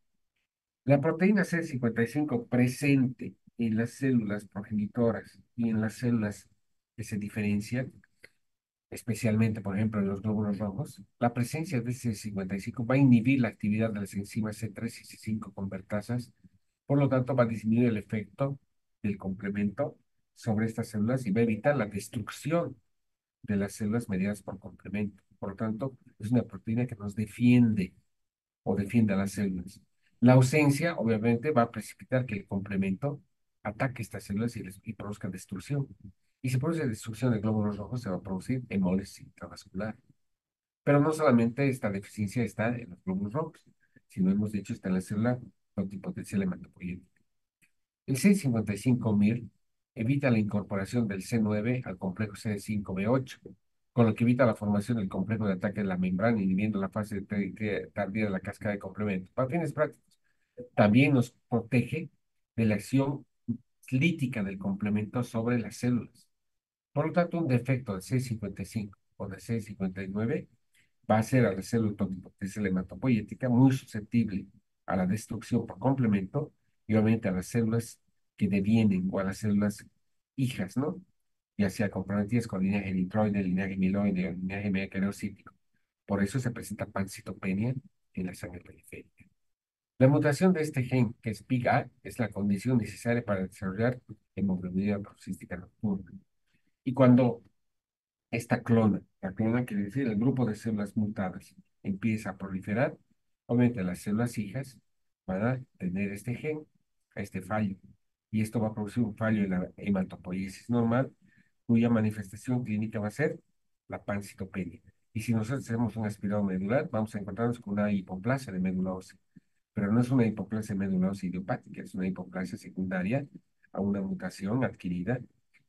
La proteína CD55 presente en las células progenitoras y en las células que se diferencian, especialmente, por ejemplo, en los glóbulos rojos, la presencia de CD55 va a inhibir la actividad de las enzimas C3 y C5 convertasas, por lo tanto va a disminuir el efecto del complemento sobre estas células y va a evitar la destrucción de las células mediadas por complemento. Por lo tanto, es una proteína que nos defiende o defiende a las células. La ausencia, obviamente, va a precipitar que el complemento ataque estas células y produzca destrucción. Y si produce destrucción de glóbulos rojos, se va a producir hemólisis intravascular. Pero no solamente esta deficiencia está en los glóbulos rojos, sino hemos dicho está en la célula totipotencial hematopoyética. El C55-MIR evita la incorporación del C9 al complejo C5b8, con lo que evita la formación del complejo de ataque de la membrana, inhibiendo la fase tardía de la cascada de complemento. Para fines prácticos, también nos protege de la acción lítica del complemento sobre las células. Por lo tanto, un defecto de C55 o de C59 va a ser a la célula totipotencial hematopoyética muy susceptible a la destrucción por complemento y obviamente a las células que devienen o a las células hijas, ¿no? Ya sea comprometidas con linaje eritroide, linaje amiloide o linaje megacariocytíco. Por eso se presenta pancitopenia en la sangre periférica. La mutación de este gen, que es PIGA, es la condición necesaria para desarrollar hemoglobina paroxística nocturna. Y cuando esta la clona quiere decir el grupo de células mutadas, empieza a proliferar, obviamente las células hijas van a tener este gen, este fallo, y esto va a producir un fallo en la hematopoiesis normal, cuya manifestación clínica va a ser la pancitopenia. Y si nosotros hacemos un aspirado medular, vamos a encontrarnos con una hipoplasia de médula ósea, pero no es una hipoplasia de médula ósea idiopática, es una hipoplasia secundaria a una mutación adquirida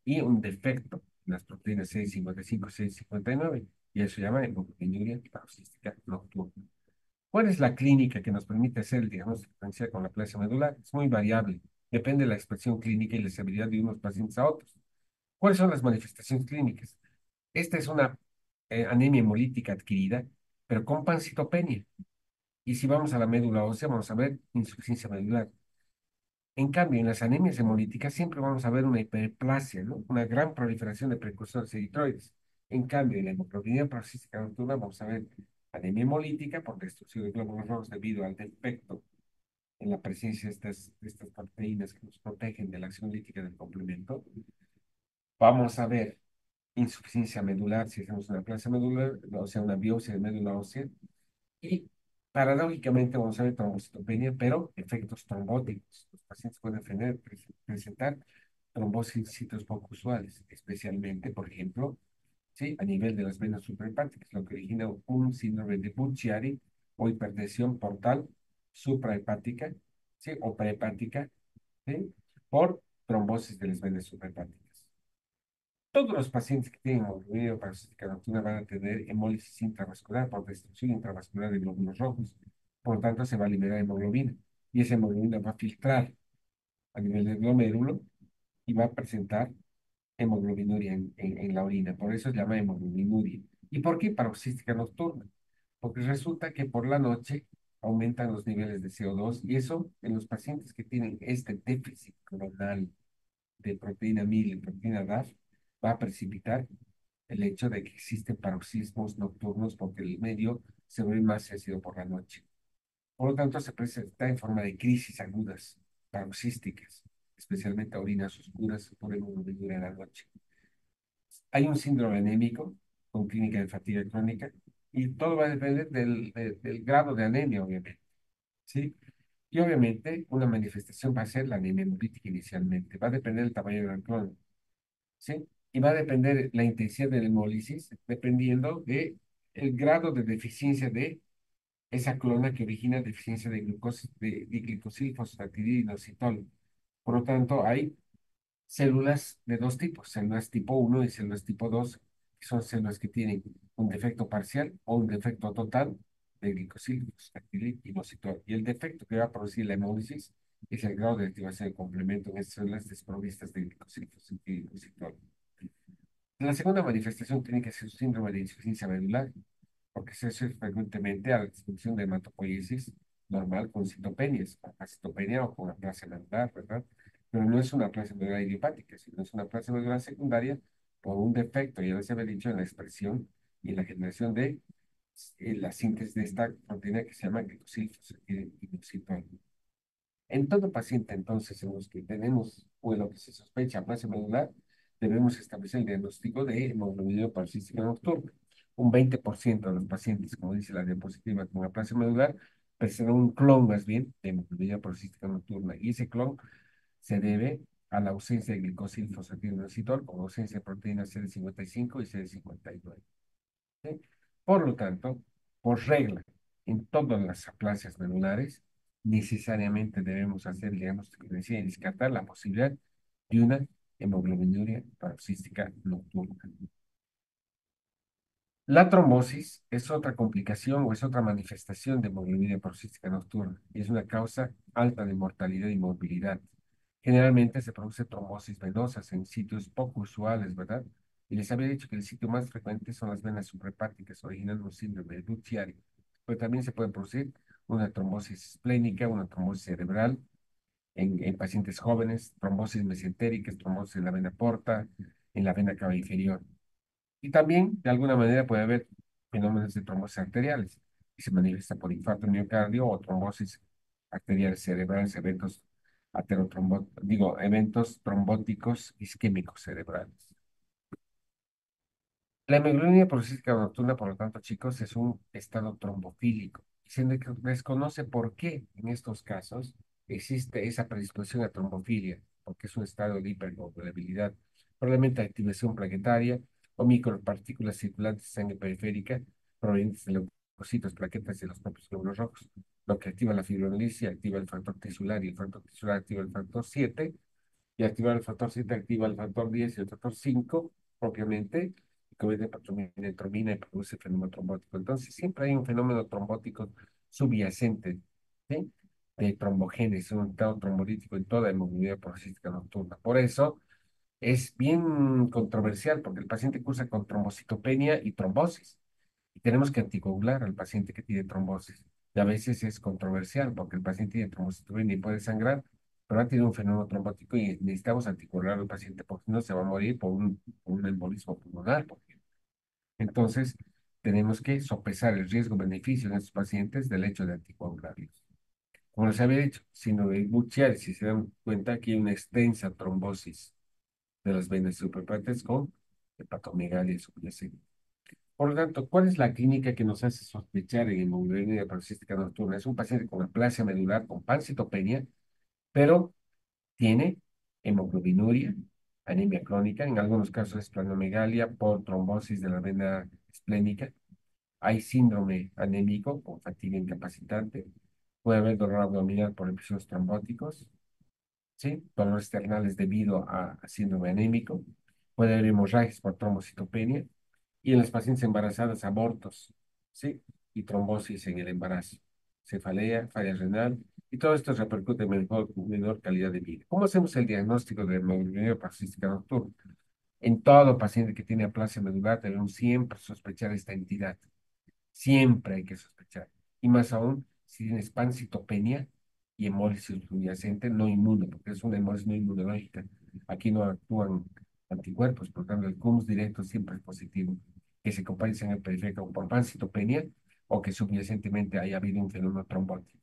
y un defecto en las proteínas C55 y C59, y eso se llama hemoglobinuria paroxística nocturna. ¿Cuál es la clínica que nos permite hacer el diagnóstico diferencial con la plasia medular? Es muy variable, depende de la expresión clínica y la severidad de unos pacientes a otros. ¿Cuáles son las manifestaciones clínicas? Esta es una anemia hemolítica adquirida, pero con pancitopenia. Y si vamos a la médula ósea, vamos a ver insuficiencia medular. En cambio, en las anemias hemolíticas siempre vamos a ver una hiperplasia, ¿no? Una gran proliferación de precursores eritroides. En cambio, en la hemoglobina paroxística nocturna vamos a ver anemia hemolítica por destrucción de glóbulos rojos debido al defecto en la presencia de estas proteínas que nos protegen de la acción lítica del complemento. Vamos a ver insuficiencia medular si hacemos una placa medular, o sea, una biopsia de médula ósea. Y paradójicamente vamos a ver trombocitopenia, pero efectos trombóticos. Los pacientes pueden presentar trombosis en sitios poco usuales, especialmente, por ejemplo, ¿sí? A nivel de las venas suprahepáticas, lo que origina un síndrome de Buchiari o hipertensión portal suprahepática, ¿sí? O prehepática, ¿sí? Por trombosis de las venas suprahepáticas. Todos los pacientes que tienen hemoglobina parasítica nocturna van a tener hemólisis intravascular por destrucción intravascular de glóbulos rojos. Por lo tanto, se va a liberar hemoglobina. Y esa hemoglobina va a filtrar a nivel del glomérulo y va a presentar hemoglobinuria en la orina. Por eso se llama hemoglobinuria. ¿Y por qué paroxística nocturna? Porque resulta que por la noche aumentan los niveles de CO2 y eso en los pacientes que tienen este déficit clonal de proteína MIL y proteína DAF va a precipitar el hecho de que existen paroxismos nocturnos porque el medio se vuelve más ácido por la noche. Por lo tanto, se presenta en forma de crisis agudas, paroxísticas, especialmente a orinas oscuras por hemoglobina en la noche. Hay un síndrome anémico con clínica de fatiga crónica y todo va a depender del grado de anemia, obviamente, ¿sí? Y obviamente una manifestación va a ser la anemia hemolítica inicialmente, va a depender del tamaño del clon, ¿sí? Y va a depender la intensidad de la hemólisis dependiendo de el grado de deficiencia de esa clona que origina deficiencia de glucosa, de glicosil fosfatidinoinositol. Por lo tanto, hay células de dos tipos, células tipo uno y células tipo 2, que son células que tienen un defecto parcial o un defecto total de glicosil fosfatidinoinositol. Y el defecto que va a producir la hemólisis es el grado de activación del complemento en estas células desprovistas de glicosil fosfatidinoinositol. La segunda manifestación tiene que ser síndrome de insuficiencia medular, porque se hace frecuentemente a la disfunción de hematopoiesis normal con citopenias, con acitopenia o con aplasia medular, ¿verdad? Pero no es una aplasia medular idiopática, sino es una aplasia medular secundaria por un defecto, ya les había dicho, en la expresión y en la generación de la síntesis de esta proteína que se llama glicosilfosfatidinositol. En todo paciente, entonces, en los que tenemos o en lo que se sospecha aplasia medular, debemos establecer el diagnóstico de hemoglobina paroxística nocturna. Un 20% de los pacientes, como dice la diapositiva, con aplasia medular, presentan un clon más bien de hemoglobina paroxística nocturna. Y ese clon se debe a la ausencia de glicosil fosfatidinoinositol con ausencia de proteínas CD55 y CD59. ¿Sí? Por lo tanto, por regla, en todas las aplasias medulares, necesariamente debemos hacer el diagnóstico diferencial y descartar la posibilidad de una hemoglobinuria paroxística nocturna. La trombosis es otra complicación o es otra manifestación de hemoglobina paroxística nocturna y es una causa alta de mortalidad y morbilidad. Generalmente se produce trombosis venosas en sitios poco usuales, ¿verdad? Y les había dicho que el sitio más frecuente son las venas suprahepáticas, originando un síndrome de Buchiari, pero también se puede producir una trombosis esplénica, una trombosis cerebral en pacientes jóvenes, trombosis mesentéricas, trombosis en la vena porta, en la vena cava inferior. Y también, de alguna manera, puede haber fenómenos de trombosis arteriales, que se manifiesta por infarto miocardio o trombosis arteriales cerebrales, eventos trombóticos isquémicos cerebrales. La hemoglobina policística nocturna, por lo tanto, chicos, es un estado trombofílico. Desconoce por qué en estos casos existe esa predisposición a trombofilia, porque es un estado de hipercoagulabilidad, probablemente activación plaquetaria o micropartículas circulantes de sangre periférica provenientes de leucocitos, plaquetas de los propios glóbulos rojos, lo que activa la fibrinolisis, activa el factor tisular y el factor tisular activa el factor 7 y activar el factor 7 activa el factor 10 y el factor 5 propiamente, y convierte en trombina y produce fenómeno trombótico. Entonces, siempre hay un fenómeno trombótico subyacente, ¿sí? De trombogénesis, un estado trombolítico en toda hemoglobina paroxística nocturna. Por eso es bien controversial, porque el paciente cursa con trombocitopenia y trombosis. Y tenemos que anticoagular al paciente que tiene trombosis. Y a veces es controversial porque el paciente tiene trombocitopenia y puede sangrar, pero ha tenido un fenómeno trombótico y necesitamos anticoagular al paciente porque si no se va a morir por un embolismo pulmonar, por ejemplo. Entonces, tenemos que sopesar el riesgo-beneficio en estos pacientes del hecho de anticoagularlos. Como les había dicho, síndrome de Buchiari, si se dan cuenta que hay una extensa trombosis de las venas suprapartes con hepatomegalia subyacente. Por lo tanto, ¿cuál es la clínica que nos hace sospechar en hemoglobina paroxística nocturna? Es un paciente con aplasia medular, con pancitopenia, pero tiene hemoglobinuria, anemia crónica, en algunos casos esplenomegalia por trombosis de la vena esplénica. Hay síndrome anémico con fatiga incapacitante. Puede haber dolor abdominal por episodios trombóticos, ¿sí? Dolores externales debido a síndrome anémico. Puede haber hemorragias por trombocitopenia. Y en las pacientes embarazadas, abortos, ¿sí? Y trombosis en el embarazo, cefalea, falla renal, y todo esto repercute en menor calidad de vida. ¿Cómo hacemos el diagnóstico de hemoglobina paroxística nocturna? En todo paciente que tiene aplasia medular debemos siempre sospechar esta entidad. Siempre hay que sospechar. Y más aún si tienes pancitopenia y hemólisis subyacente no inmune, porque es una hemólisis no inmunológica. Aquí no actúan anticuerpos, por lo tanto el CUMS directo siempre es positivo. Que se acompañe en el periférico por pancitopenia o que subyacentemente haya habido un fenómeno trombótico.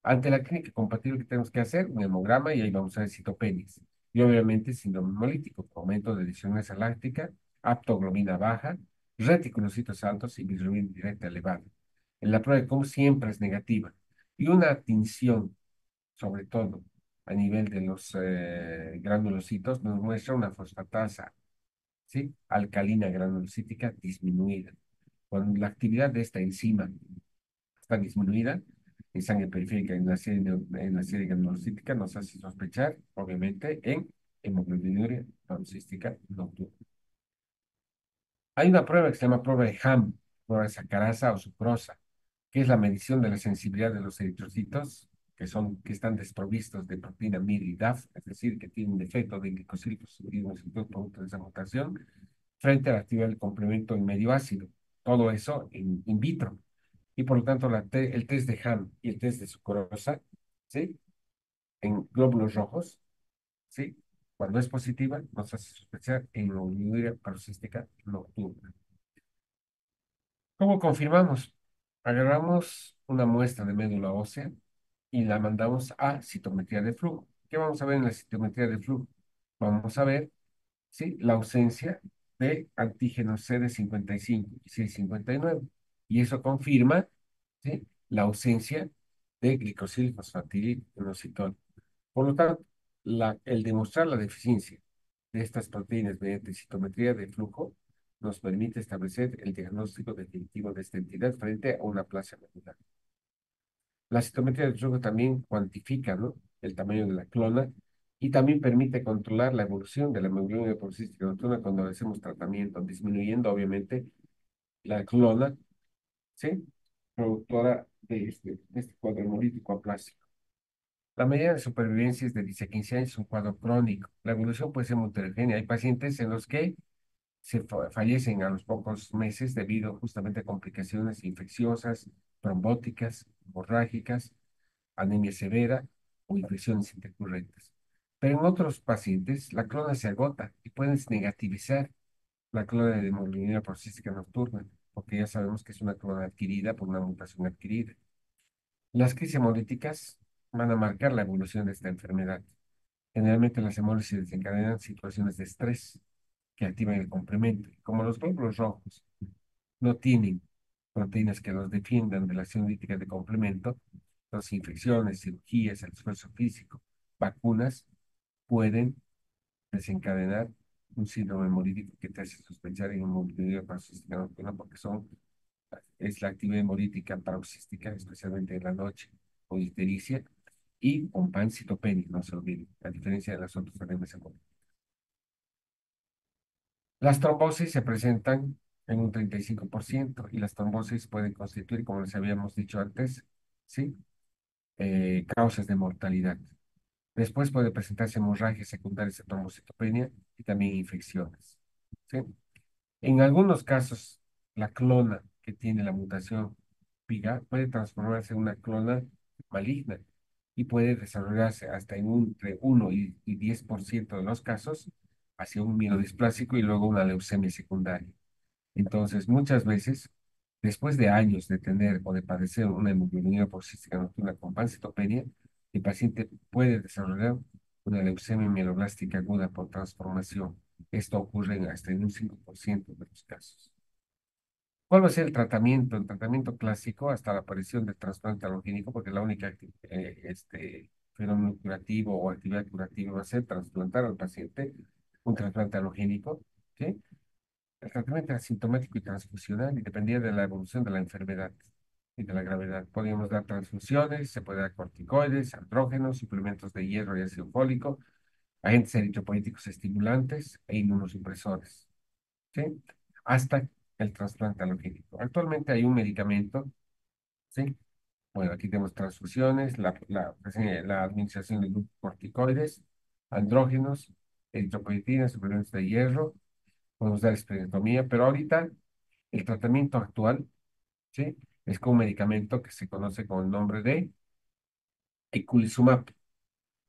Ante la clínica compatible que tenemos que hacer, un hemograma y ahí vamos a ver citopenias. Y obviamente síndrome hemolítico, aumento de disonancia láctica, aptoglobina baja, reticulocitos altos y bilirrubina directa elevada. En la prueba de COM siempre es negativa. Y una tinción, sobre todo a nivel de los granulocitos, nos muestra una fosfatasa, ¿sí? Alcalina granulocítica disminuida. Cuando la actividad de esta enzima está disminuida en sangre periférica en la serie granulocítica nos hace sospechar, obviamente, en hemoglobinuria paroxística nocturna. Hay una prueba que se llama prueba de Ham, prueba de sacarasa o sucrosa, que es la medición de la sensibilidad de los eritrocitos, que están desprovistos de proteína MIR y DAF, es decir, que tienen defecto de glicosílidos producto de esa mutación, frente a la actividad del complemento en medio ácido. Todo eso en in vitro. Y por lo tanto, el test de Ham y el test de sucrosa, ¿sí? En glóbulos rojos, ¿sí? Cuando es positiva, nos hace sospechar en hemoglobina paroxística nocturna. ¿Cómo confirmamos? Agarramos una muestra de médula ósea y la mandamos a citometría de flujo. ¿Qué vamos a ver en la citometría de flujo? Vamos a ver, ¿sí? La ausencia de antígenos CD55 y CD59. Y eso confirma, ¿sí? La ausencia de glicosil fosfatilinositol. Por lo tanto, el demostrar la deficiencia de estas proteínas mediante citometría de flujo nos permite establecer el diagnóstico definitivo de esta entidad frente a una plasia medular. La citometría de flujo también cuantifica, ¿no? El tamaño de la clona y también permite controlar la evolución de la hemoglobina policística nocturna cuando hacemos tratamiento, disminuyendo obviamente la clona, ¿sí? Productora de este cuadro hemolítico aplásico. La medida de supervivencia es de 10 a 15 años, es un cuadro crónico. La evolución puede ser muy heterogénea. Hay pacientes en los que fallecen a los pocos meses debido justamente a complicaciones infecciosas, trombóticas, hemorrágicas, anemia severa o infecciones intercurrentes. Pero en otros pacientes la clona se agota y pueden negativizar la clona de hemoglobina paroxística nocturna, porque ya sabemos que es una clona adquirida por una mutación adquirida. Las crisis hemolíticas van a marcar la evolución de esta enfermedad. Generalmente las hemólisis desencadenan situaciones de estrés que activan el complemento. Como los glóbulos rojos no tienen proteínas que los defiendan de la acción lítica de complemento, las infecciones, cirugías, el esfuerzo físico, vacunas pueden desencadenar un síndrome hemolítico que te hace sospechar en hemoglobina paroxística nocturna porque es la actividad hemolítica paroxística, especialmente en la noche, o ictericia, y con pancitopenia, no se olviden, a diferencia de las otras anemias hemolíticas. Las trombosis se presentan en un 35% y las trombosis pueden constituir, como les habíamos dicho antes, ¿sí? Causas de mortalidad. Después puede presentarse hemorragias secundarias de trombocitopenia y también infecciones, ¿sí? En algunos casos, la clona que tiene la mutación PIGA puede transformarse en una clona maligna y puede desarrollarse hasta entre 1 y 10% de los casos hacia un mielodisplásico y luego una leucemia secundaria. Entonces, muchas veces, después de años de tener o de padecer una hemoglobina policística nocturna con pancitopenia, el paciente puede desarrollar una leucemia mieloblástica aguda por transformación. Esto ocurre hasta en un 5% de los casos. ¿Cuál va a ser el tratamiento? El tratamiento clásico hasta la aparición del trasplante alogénico, porque la única fenómeno curativo o actividad curativa va a ser trasplantar al paciente un trasplante alogénico, ¿sí? El tratamiento era asintomático y transfusional y dependía de la evolución de la enfermedad y de la gravedad. Podíamos dar transfusiones, se puede dar corticoides, andrógenos, suplementos de hierro y ácido fólico, agentes eritropoyéticos estimulantes e inmunosupresores, ¿sí? Hasta el trasplante alogénico. Actualmente hay un medicamento, ¿sí? Bueno, aquí tenemos transfusiones, la administración de glucocorticoides, andrógenos, eritropoyetinas, suplementos de hierro, podemos dar esplenectomía, pero ahorita el tratamiento actual, ¿sí? Es con un medicamento que se conoce con el nombre de eculizumab.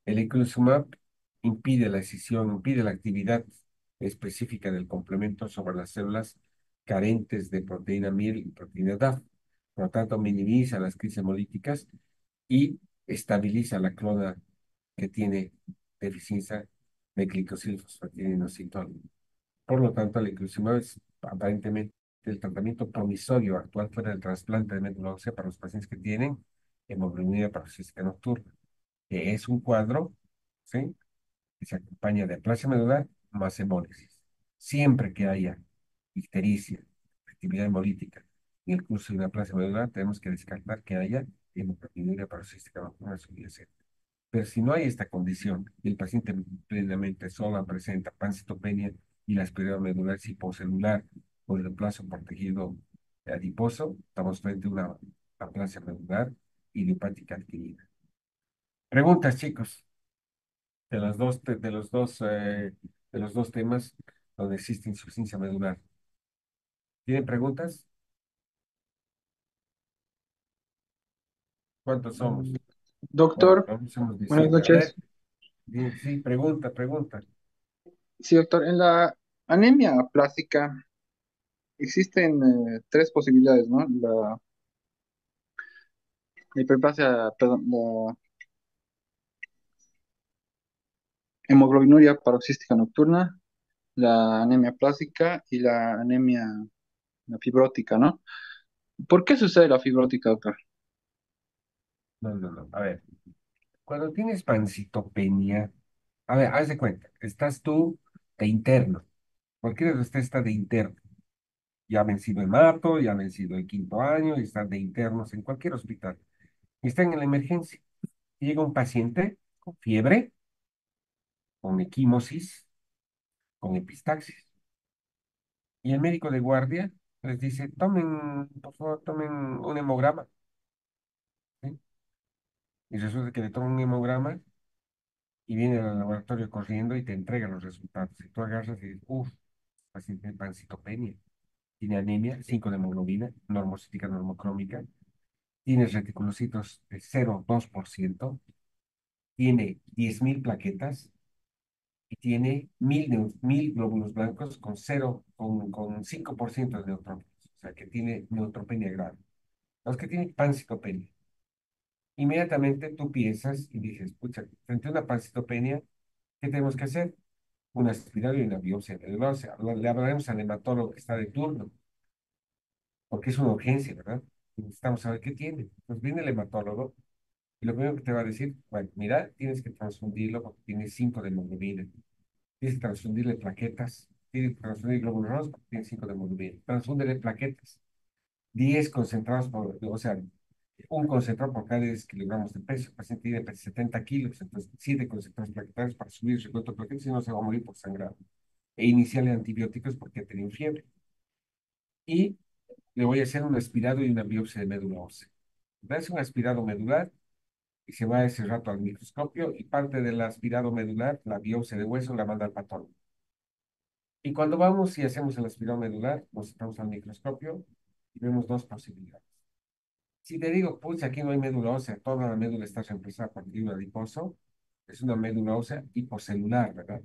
El eculizumab impide la escisión, impide la actividad específica del complemento sobre las células carentes de proteína miel y proteína DAF. Por lo tanto, minimiza las crisis hemolíticas y estabiliza la clona que tiene deficiencia de glicosilfosfatina inositol. Por lo tanto, el eculizumab es aparentemente el tratamiento promisorio actual fuera del trasplante de médula ósea para los pacientes que tienen hemoglobinuria paroxística nocturna, que es un cuadro, ¿sí? Que se acompaña de aplasia medular más hemólisis. Siempre que haya ictericia, actividad hemolítica, incluso una aplasia medular, tenemos que descartar que haya hemoglobinuria paroxística nocturna subyacente. Pero si no hay esta condición y el paciente plenamente solo presenta pancitopenia y la aspirada medular es hipocelular o el reemplazo por tejido adiposo, estamos frente a una aplasia medular idiopática adquirida. Preguntas, chicos, de los dos temas donde existe insuficiencia medular. ¿Tienen preguntas? ¿Cuántos somos? Bueno, Doctor, nosotros somos buenas 18. A noches. ver, sí, pregunta, pregunta. Sí, doctor, en la anemia plástica existen tres posibilidades, ¿no? La hiperplasia, perdón, la hemoglobinuria paroxística nocturna, la anemia plástica y la anemia la fibrótica, ¿no? ¿Por qué sucede la fibrótica, doctor? No, no, no. A ver, cuando tienes pancitopenia, a ver, haz de cuenta, estás tú de interno. Cualquiera de ustedes está de interno. Ya ha vencido el mato, ya ha vencido el quinto año y están de internos en cualquier hospital. Y están en la emergencia. Y llega un paciente con fiebre, con equimosis, con epistaxis. Y el médico de guardia les dice, tomen, por favor, tomen un hemograma. ¿Sí? Y resulta que le toman un hemograma y viene al laboratorio corriendo y te entrega los resultados. Y tú agarras y dices, uff, paciente de pancitopenia. Tiene anemia, 5 de hemoglobina, normocítica, normocrómica. Tiene reticulocitos de 0,2%. Tiene 10.000 plaquetas y tiene 1.000 glóbulos blancos con 5% de neutrófilos. O sea, que tiene neutropenia grave. Los que tienen pancitopenia. Inmediatamente tú piensas y dices, pucha, frente a una pancitopenia, ¿qué tenemos que hacer? Una aspirado y una biopsia medulosa. Le hablaremos al hematólogo que está de turno, porque es una urgencia, ¿verdad? Necesitamos saber qué tiene. Pues viene el hematólogo y lo primero que te va a decir, bueno, mira, tienes que transfundirlo porque tiene 5 de hemoglobina. Tienes que transfundirle plaquetas. Tienes que transfundir glóbulos rojos porque tiene 5 de hemoglobina. Transfúndele plaquetas. 10 concentrados por, o sea, un concentrado por cada 10 kilogramos de peso. El paciente tiene 70 kilos, entonces 7 concentrados plaquetarios para subir el recuento de plaquetas, si no se va a morir por sangrado. E iniciarle antibióticos porque ha tenido fiebre. Y le voy a hacer un aspirado y una biopsia de médula ósea. Le hace un aspirado medular y se va ese rato al microscopio y parte del aspirado medular, la biopsia de hueso, la manda al patólogo. Y cuando vamos y hacemos el aspirado medular, nos sentamos al microscopio y vemos dos posibilidades. Si te digo, pues aquí no hay médula ósea, toda la médula está reemplazada por tejido adiposo, es una médula ósea hipocelular, ¿verdad?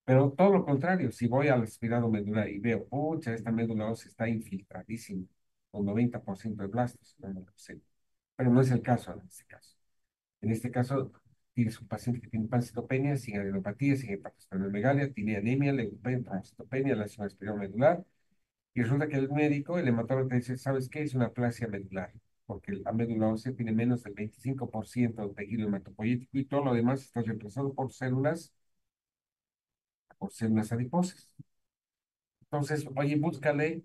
Pero todo lo contrario, si voy al aspirado medular y veo, pucha, esta médula ósea está infiltradísima, con 90% de blastos, no lo sé. Pero no es el caso en este caso. En este caso, tienes un paciente que tiene pancitopenia, sin adenopatía, sin hepatosplenomegalia, tiene anemia, leucopenia, pancitopenia, lesión medular, y resulta que el médico, el hematólogo, te dice, ¿sabes qué? Es una aplasia medular, porque la médula ósea tiene menos del 25% de tejido hematopoyético y todo lo demás está reemplazado por células adiposas. Entonces, oye, búscale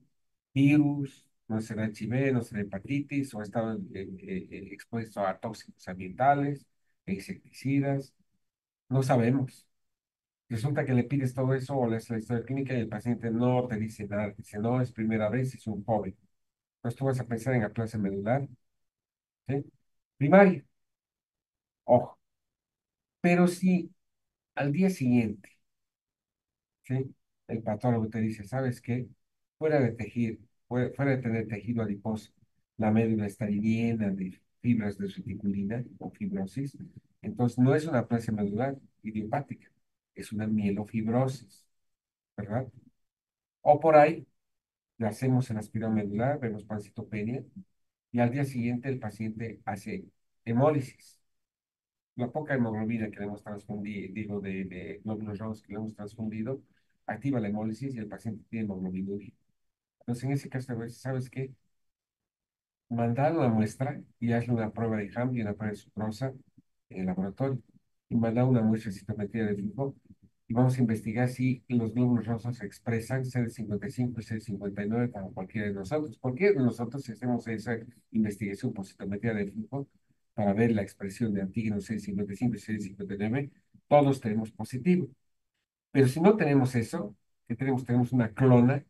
virus, no será HIV, no será hepatitis, o ha estado expuesto a tóxicos ambientales, e insecticidas, no sabemos. Resulta que le pides todo eso o lees la historia clínica y el paciente no te dice nada, dice, no, es primera vez, es un joven. Entonces tú vas a pensar en aplasia medular, ¿sí? Primaria, ojo. Pero si al día siguiente, ¿sí? El patólogo te dice, ¿sabes qué? Fuera de tejido, fuera de tener tejido adiposo, la médula está llena de fibras de reticulina o fibrosis, entonces no es una aplasia medular idiopática, es una mielofibrosis, ¿verdad? O por ahí, le hacemos el aspirado medular, vemos pancitopenia, y al día siguiente el paciente hace hemólisis. La poca hemoglobina que le hemos transfundido, digo, de glóbulos rojos que le hemos transfundido, activa la hemólisis y el paciente tiene hemoglobinuria. Entonces, en ese caso, a veces, ¿sabes qué? Mandar una muestra y hazle una prueba de HAM y una prueba de sucrosa en el laboratorio. Y mandar una muestra de citometría de flujo y vamos a investigar si los glóbulos rojos expresan CD55 y CD59 para cualquiera de nosotros. Cualquiera de nosotros, si hacemos esa investigación por citometría de flujo para ver la expresión de antígenos CD55 y CD59, todos tenemos positivo. Pero si no tenemos eso, ¿qué tenemos? Tenemos una clona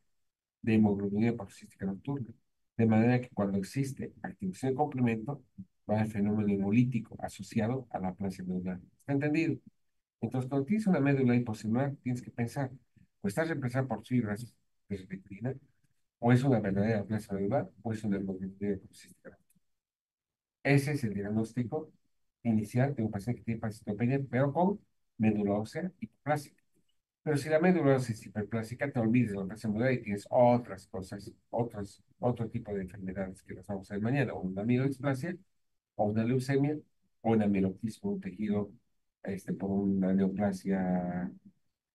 de hemoglobina paroxística nocturna. De manera que cuando existe activación de complemento, va a haber fenómeno hemolítico asociado a la aplasia medular. ¿Está entendido? Entonces, cuando tienes una médula hipocelular, tienes que pensar, o estás reemplazada por fibras de reticulina, o es una verdadera aplasia medular, o es una hemoglobina paroxística. Ese es el diagnóstico inicial de un paciente que tiene pancitopenia, pero con médula ósea hipoplásica. Pero si la médula es hiperplástica, te olvides de la presión medular y tienes otras cosas, otro tipo de enfermedades que las vamos a ver mañana, o una amiloidisplasia, o una leucemia, o una mielosis un tejido por una neoplasia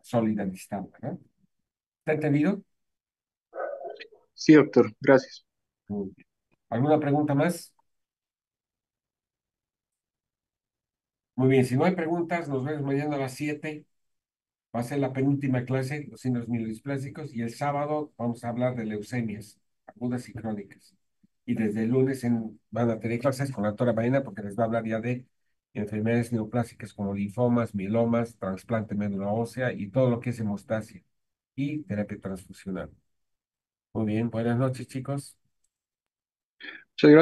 sólida distal, ¿verdad? ¿Está entendido? Sí, doctor, gracias. Muy bien. ¿Alguna pregunta más? Muy bien, si no hay preguntas, nos vemos mañana a las 7. Va a ser la penúltima clase, los síndromes mielodisplásicos, y el sábado vamos a hablar de leucemias agudas y crónicas. Y desde el lunes van a tener clases con la doctora Baena porque les va a hablar ya de enfermedades neoplásicas como linfomas, mielomas, trasplante médula ósea y todo lo que es hemostasia y terapia transfusional. Muy bien, buenas noches, chicos. Muchas gracias.